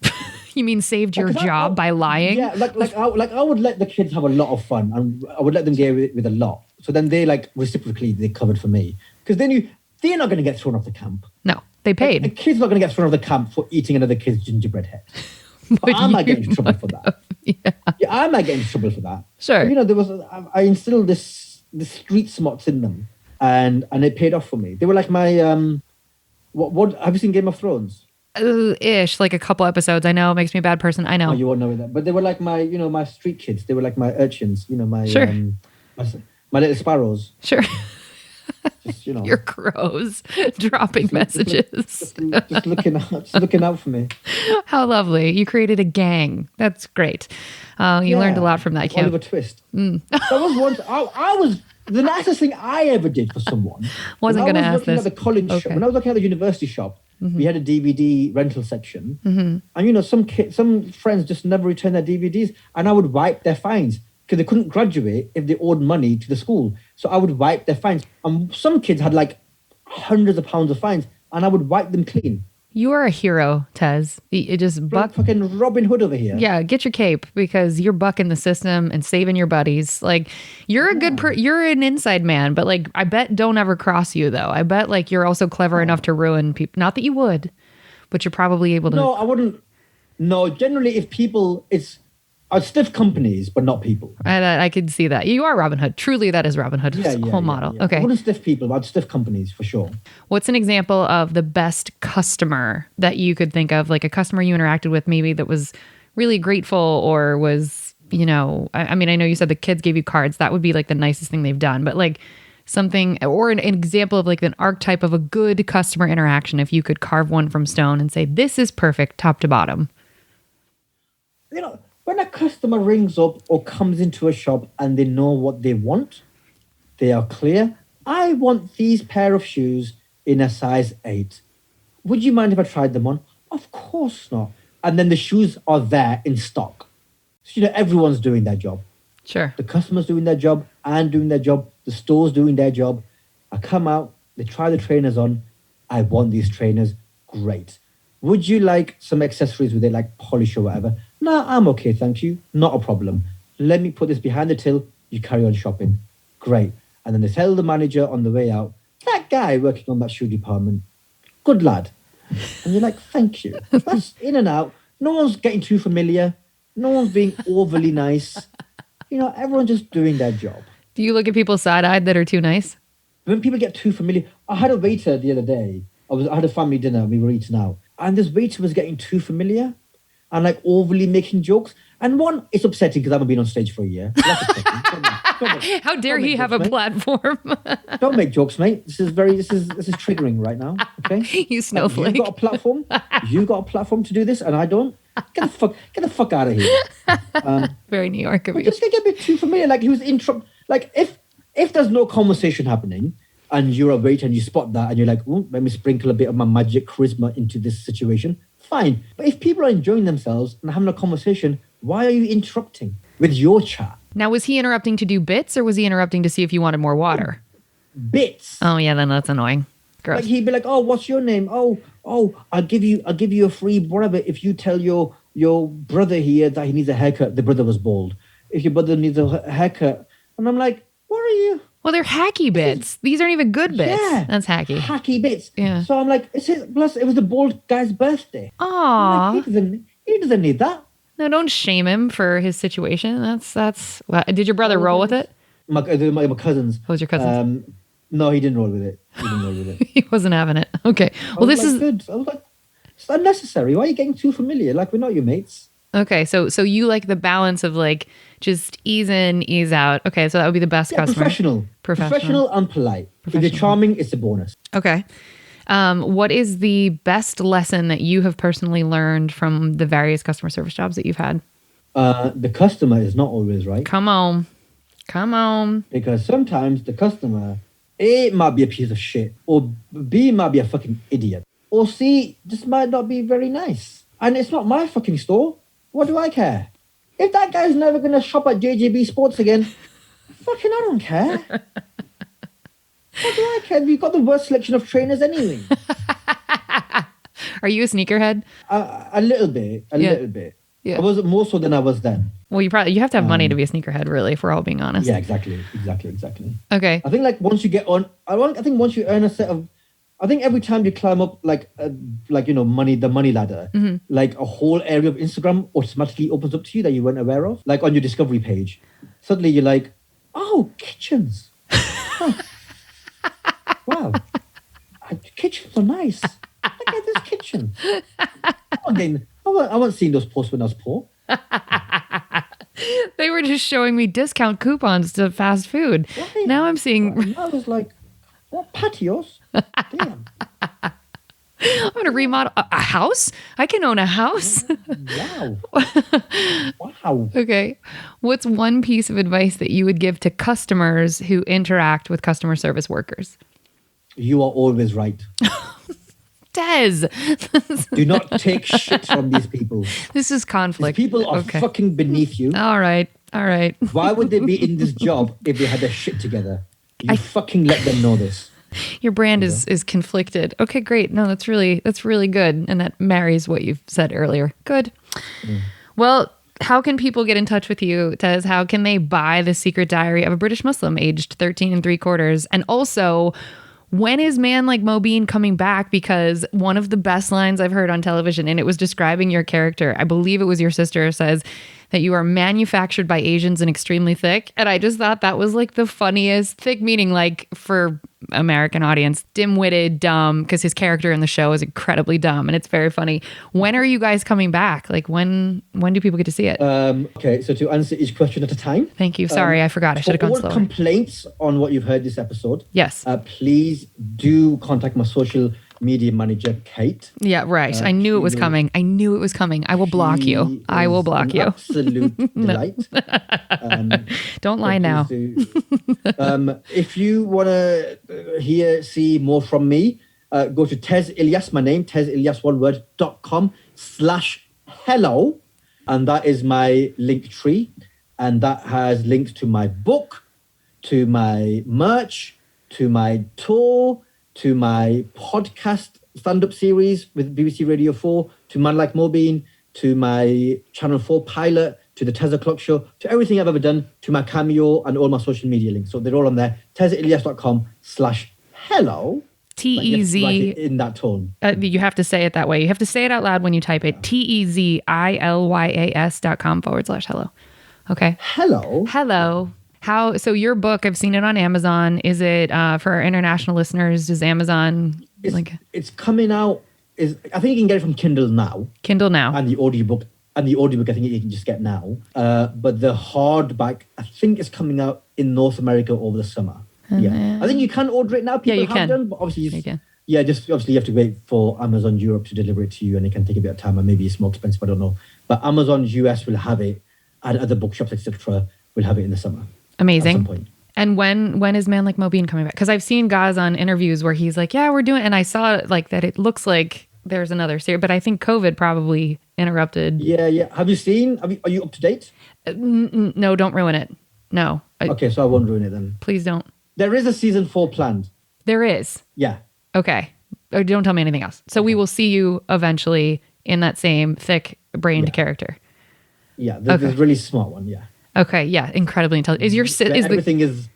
S1: You mean saved your job by lying?
S2: Yeah, I would let the kids have a lot of fun, and I would let them get away with a lot. So then they reciprocally they covered for me, because they're not going to get thrown off the camp.
S1: No, they paid.
S2: A kid's not going to get thrown off the camp for eating another kid's gingerbread head. But I might get into trouble for that. Yeah, I might get into trouble for that.
S1: Sure.
S2: But, I instilled the street smarts in them, and it paid off for me. They were like my what have you seen Game of Thrones?
S1: Ish, like a couple episodes. I know it makes me a bad person. I know.
S2: Oh, you won't know that. But they were like my my street kids. They were like my urchins. My
S1: sure.
S2: My little sparrows.
S1: Sure.
S2: Just,
S1: Your crows dropping messages.
S2: Just looking out for me.
S1: How lovely. You created a gang. That's great. You learned a lot from that, Kim.
S2: Oliver Twist. That was once, I was, the nicest thing I ever did for someone.
S1: Wasn't going to ask this.
S2: At the college shop, when I was working at the university shop, we had a DVD rental section. And, some friends just never returned their DVDs, and I would wipe their fines, because they couldn't graduate if they owed money to the school. So I would wipe their fines. And some kids had like hundreds of pounds of fines, and I would wipe them clean.
S1: You are a hero, Tez. You just buck.
S2: Fucking Robin Hood over here.
S1: Yeah, get your cape, because you're bucking the system and saving your buddies. Like, you're a good you're an inside man, but I bet don't ever cross you, though. I bet you're also clever enough to ruin people. Not that you would, but you're probably able to.
S2: No, I wouldn't. No, generally, if people, I'd stiff companies, but not people.
S1: I could see that. You are Robin Hood. Truly, that is Robin Hood's whole model.
S2: Yeah.
S1: Okay.
S2: I wouldn't stiff people, but I'd stiff companies for sure.
S1: What's an example of the best customer that you could think of? Like a customer you interacted with maybe that was really grateful, or was, I know you said the kids gave you cards. That would be the nicest thing they've done. But something, or an example of an archetype of a good customer interaction, if you could carve one from stone and say, this is perfect top to bottom.
S2: When a customer rings up or comes into a shop and they know what they want, they are clear. I want these pair of shoes in a size 8. Would you mind if I tried them on? Of course not. And then the shoes are there in stock. So, everyone's doing their job.
S1: Sure.
S2: The customer's doing their job, I'm doing their job, the store's doing their job. I come out, they try the trainers on. I want these trainers. Great. Would you like some accessories with it, like polish or whatever? No, I'm okay, thank you. Not a problem. Let me put this behind the till. You carry on shopping. Great. And then they tell the manager on the way out, that guy working on that shoe department, good lad. And you're like, thank you. That's in and out. No one's getting too familiar. No one's being overly nice. Everyone's just doing their job.
S1: Do you look at people side-eyed that are too nice?
S2: When people get too familiar, I had a waiter the other day. I had a family dinner. We were eating out. And this waiter was getting too familiar and overly making jokes. And one, it's upsetting because I haven't been on stage for a year. That's upsetting.
S1: How dare he have a platform?
S2: Don't make jokes, mate. This is triggering right now. Okay,
S1: You snowflake.
S2: You got a platform. You got a platform to do this, and I don't. Get the fuck out of here.
S1: Very New York of you.
S2: Just get a bit too familiar. Like he was like if there's no conversation happening and you're a waiter and you spot that and you're like, oh, let me sprinkle a bit of my magic charisma into this situation. Fine. But if people are enjoying themselves and having a conversation, why are you interrupting with your chat?
S1: Now, was he interrupting to do bits or was he interrupting to see if you wanted more water?
S2: Bits.
S1: Oh yeah, then that's annoying. Gross.
S2: Like he'd be like, oh, what's your name? Oh, I'll give you a free whatever if you tell your brother here that he needs a haircut. The brother was bald. If your brother needs a haircut. And I'm like, what are you?
S1: Well, they're hacky bits. These aren't even good bits.
S2: Yeah.
S1: That's hacky.
S2: Hacky bits.
S1: Yeah.
S2: So I'm like, plus it was the bald guy's birthday.
S1: Aww.
S2: Like, he doesn't need that.
S1: No, don't shame him for his situation. That's. Well, did your brother roll with it?
S2: My cousins.
S1: What was your cousins?
S2: No, he didn't roll with it.
S1: He wasn't having it. Okay. Well, this is
S2: good. I was like, it's unnecessary. Why are you getting too familiar? Like, we're not your mates.
S1: Okay, so you like the balance of like just ease in, ease out. Okay, so that would be the best customer.
S2: Professional and polite. If you're charming, it's a bonus.
S1: Okay. What is the best lesson that you have personally learned from the various customer service jobs that you've had?
S2: The customer is not always right.
S1: Come on.
S2: Because sometimes the customer, A, might be a piece of shit, or B, might be a fucking idiot, or C, just might not be very nice. And it's not my fucking store. What do I care? If that guy's never going to shop at JJB Sports again, fucking I don't care. What do I care? You've got the worst selection of trainers anyway.
S1: Are you a sneakerhead?
S2: A little bit.
S1: Yeah.
S2: I was more so than I was then.
S1: Well, you have to have money to be a sneakerhead, really, if we're all being honest.
S2: Yeah, exactly.
S1: Okay.
S2: I think like once you get on, I think once you earn a set of, I think every time you climb up the money ladder, like a whole area of Instagram automatically opens up to you that you weren't aware of. Like on your discovery page, suddenly you're like, oh, kitchens. Huh. Wow, kitchens are nice. Look at this kitchen. I wasn't seeing those posts when I was poor.
S1: They were just showing me discount coupons to fast food. Right. Now I'm seeing.
S2: I was like, what patios? Damn.
S1: I'm going to remodel a house? I can own a house.
S2: Wow.
S1: Okay. What's one piece of advice that you would give to customers who interact with customer service workers?
S2: You are always right.
S1: Des.
S2: Do not take shit from these people.
S1: This is conflict.
S2: These people are fucking beneath you.
S1: All right.
S2: Why would they be in this job if they had their shit together? You fucking let them know this.
S1: Your brand is conflicted. Okay, great. No, that's really good. And that marries what you've said earlier. Good. Well, how can people get in touch with you, Tez? How can they buy The Secret Diary of a British Muslim aged 13 3/4? And also, when is Man Like Mo Bean coming back? Because one of the best lines I've heard on television, and it was describing your character, I believe it was your sister, says that you are manufactured by Asians and extremely thick. And I just thought that was like the funniest, thick meaning like for American audience, dim-witted, dumb, because his character in the show is incredibly dumb and it's very funny. When are you guys coming back? Like when do people get to see it?
S2: Okay, so to answer each question at a time.
S1: Thank you. Sorry, I forgot. I should have gone slower.
S2: For all complaints on what you've heard this episode,
S1: yes,
S2: please do contact my social media manager, Kate.
S1: Yeah, right. I knew it was coming. I will block you. I will block you.
S2: Absolute delight.
S1: Don't lie now.
S2: If you want to see more from me, go to Tez Ilyas, my name, tezilyas.com/hello. And that is my link tree. And that has links to my book, to my merch, to my tour, to my podcast stand-up series with BBC Radio 4, to Man Like Mo Bean, to my Channel 4 pilot, to the Tez O'Clock Show, to everything I've ever done, to my Cameo and all my social media links. So they're all on there. tezilyas.com/hello.
S1: TEZ.
S2: In that tone.
S1: You have to say it that way. You have to say it out loud when you type it. TEZILYAS.com/hello. Okay.
S2: Hello.
S1: So your book, I've seen it on Amazon. Is it for our international listeners? Does Amazon
S2: it's coming out? I think you can get it from Kindle now.
S1: Kindle now.
S2: And the audiobook and the audiobook I think you can just get now. But the hardback I think is coming out in North America over the summer. Yeah, I think you can order it now. People
S1: you
S2: have
S1: can.
S2: done, but obviously
S1: You can.
S2: Yeah, just obviously you have to wait for Amazon Europe to deliver it to you, and it can take a bit of time, and maybe it's more expensive. I don't know, but Amazon US will have it, and other bookshops, etc., will have it in the summer.
S1: Amazing.
S2: At some point.
S1: And when is Man Like Mobeen coming back? Because I've seen Gaz on interviews where he's like, yeah, we're doing, and I saw like that it looks like there's another series, but I think COVID probably interrupted.
S2: Yeah. Have you seen? Are you up to date?
S1: No, don't ruin it. No.
S2: Okay, so I won't ruin it then.
S1: Please don't.
S2: There is a season 4 planned.
S1: There is.
S2: Yeah.
S1: Okay. Don't tell me anything else. So we will see you eventually in that same thick-brained character.
S2: Yeah, there's a really smart one. Yeah.
S1: Okay. Yeah. Incredibly intelligent.
S2: Everything is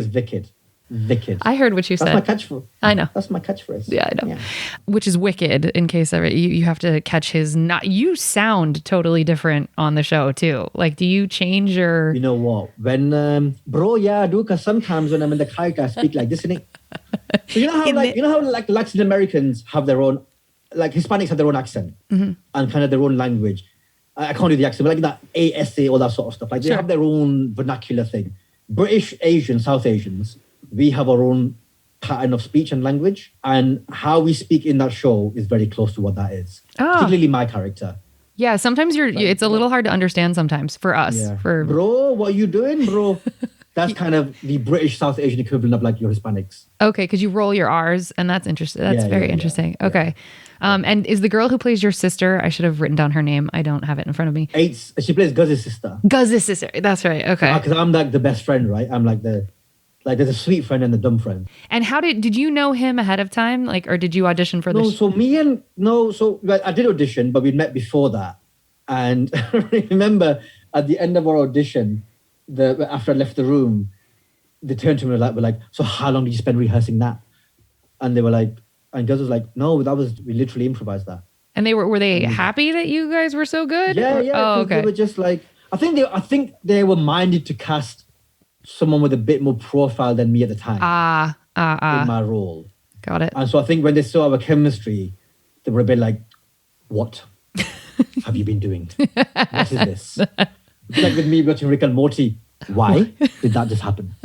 S2: wicked. Wicked.
S1: I heard what you said.
S2: That's my catchphrase.
S1: I know.
S2: That's my catchphrase.
S1: Yeah, I know. Yeah. Which is wicked. In case you have to catch his. Not you sound totally different on the show too. Like, do you change your?
S2: You know what? When bro, yeah, I do. Because sometimes when I'm in the character, I speak like this, innit? So you know how like Latin Americans have their own, like Hispanics have their own accent and kind of their own language. I can't do the accent, but like that ASA, all that sort of stuff. Like they have their own vernacular thing. British Asians, South Asians, we have our own pattern of speech and language, and how we speak in that show is very close to what that is. Particularly my character.
S1: Yeah, sometimes it's a little hard to understand sometimes for us. Yeah.
S2: Bro, what are you doing, bro? That's kind of the British South Asian equivalent of like your Hispanics.
S1: Okay, because you roll your R's, and that's interesting. That's very interesting. Yeah. Okay. And is the girl who plays your sister, I should have written down her name. I don't have it in front of me.
S2: She plays Guz's sister.
S1: Guz's sister. That's right. Okay.
S2: Because I'm like the best friend, right? I'm like there's a sweet friend and a dumb friend.
S1: And how did you know him ahead of time? Like, or did you audition for this?
S2: So I did audition, but we'd met before that. And I remember at the end of our audition, after I left the room, they turned to me and were like, so how long did you spend rehearsing that? And they were like, and Gus was like, no, we literally improvised that.
S1: And were they happy that you guys were so good?
S2: Yeah.
S1: Oh, okay.
S2: They were just like, I think they were minded to cast someone with a bit more profile than me at the time. In my role.
S1: Got it.
S2: And so I think when they saw our chemistry, they were a bit like, what have you been doing? What is this? It's like with me watching Rick and Morty. Why did that just happen?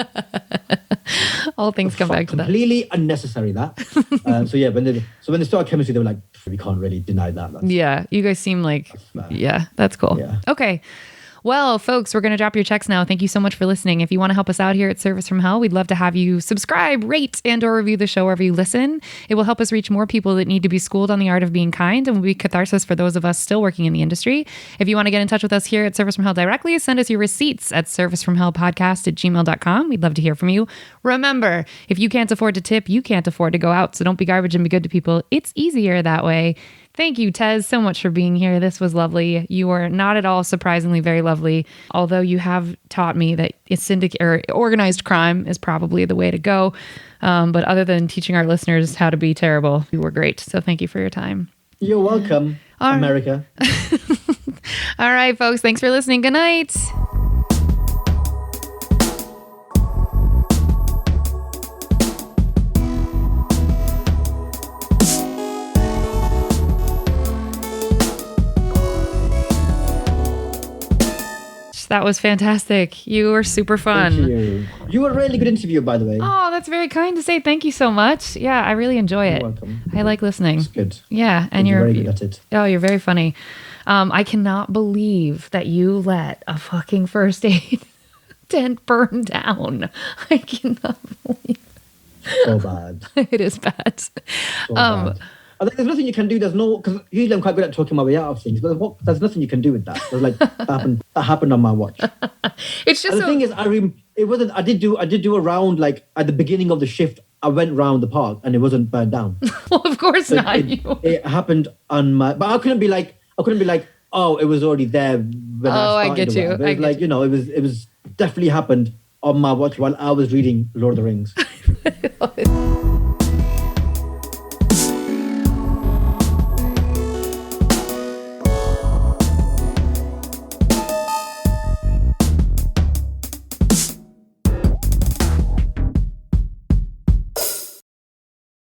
S1: All things come back to that.
S2: Completely unnecessary, that. When they started chemistry, they were like, we can't really deny that.
S1: You guys seem like, that's cool. Yeah. Okay. Well, folks, we're going to drop your checks now. Thank you so much for listening. If you want to help us out here at Service from Hell, we'd love to have you subscribe, rate, and or review the show wherever you listen. It will help us reach more people that need to be schooled on the art of being kind and will be catharsis for those of us still working in the industry. If you want to get in touch with us here at Service from Hell directly, send us your receipts at servicefromhellpodcast@gmail.com. We'd love to hear from you. Remember, if you can't afford to tip, you can't afford to go out. So don't be garbage and be good to people. It's easier that way. Thank you, Tez, so much for being here. This was lovely. You were not at all surprisingly very lovely, although you have taught me that organized crime is probably the way to go. But other than teaching our listeners how to be terrible, you were great. So thank you for your time.
S2: You're welcome, America.
S1: All right, folks. Thanks for listening. Good night. That was fantastic. You were super fun.
S2: Thank you. You were a really good interview, by the way.
S1: Oh, that's very kind to say. Thank you so much. Yeah, I really enjoy it.
S2: You're welcome.
S1: I like listening.
S2: It's good.
S1: Yeah, and you're
S2: very good at it.
S1: Oh, you're very funny. I cannot believe that you let a fucking first aid tent burn down. I cannot believe.
S2: So bad.
S1: It is bad.
S2: So bad. I think there's nothing you can do. Because usually I'm quite good at talking my way out of things, but there's nothing you can do with that. There's like that happened on my watch.
S1: It's just
S2: the thing is, I did do a round like at the beginning of the shift. I went round the park and it wasn't burned down.
S1: Well, of course not.
S2: It happened on my, but I couldn't be like, oh, it was already there. When I
S1: get you.
S2: It was definitely happened on my watch while I was reading Lord of the Rings.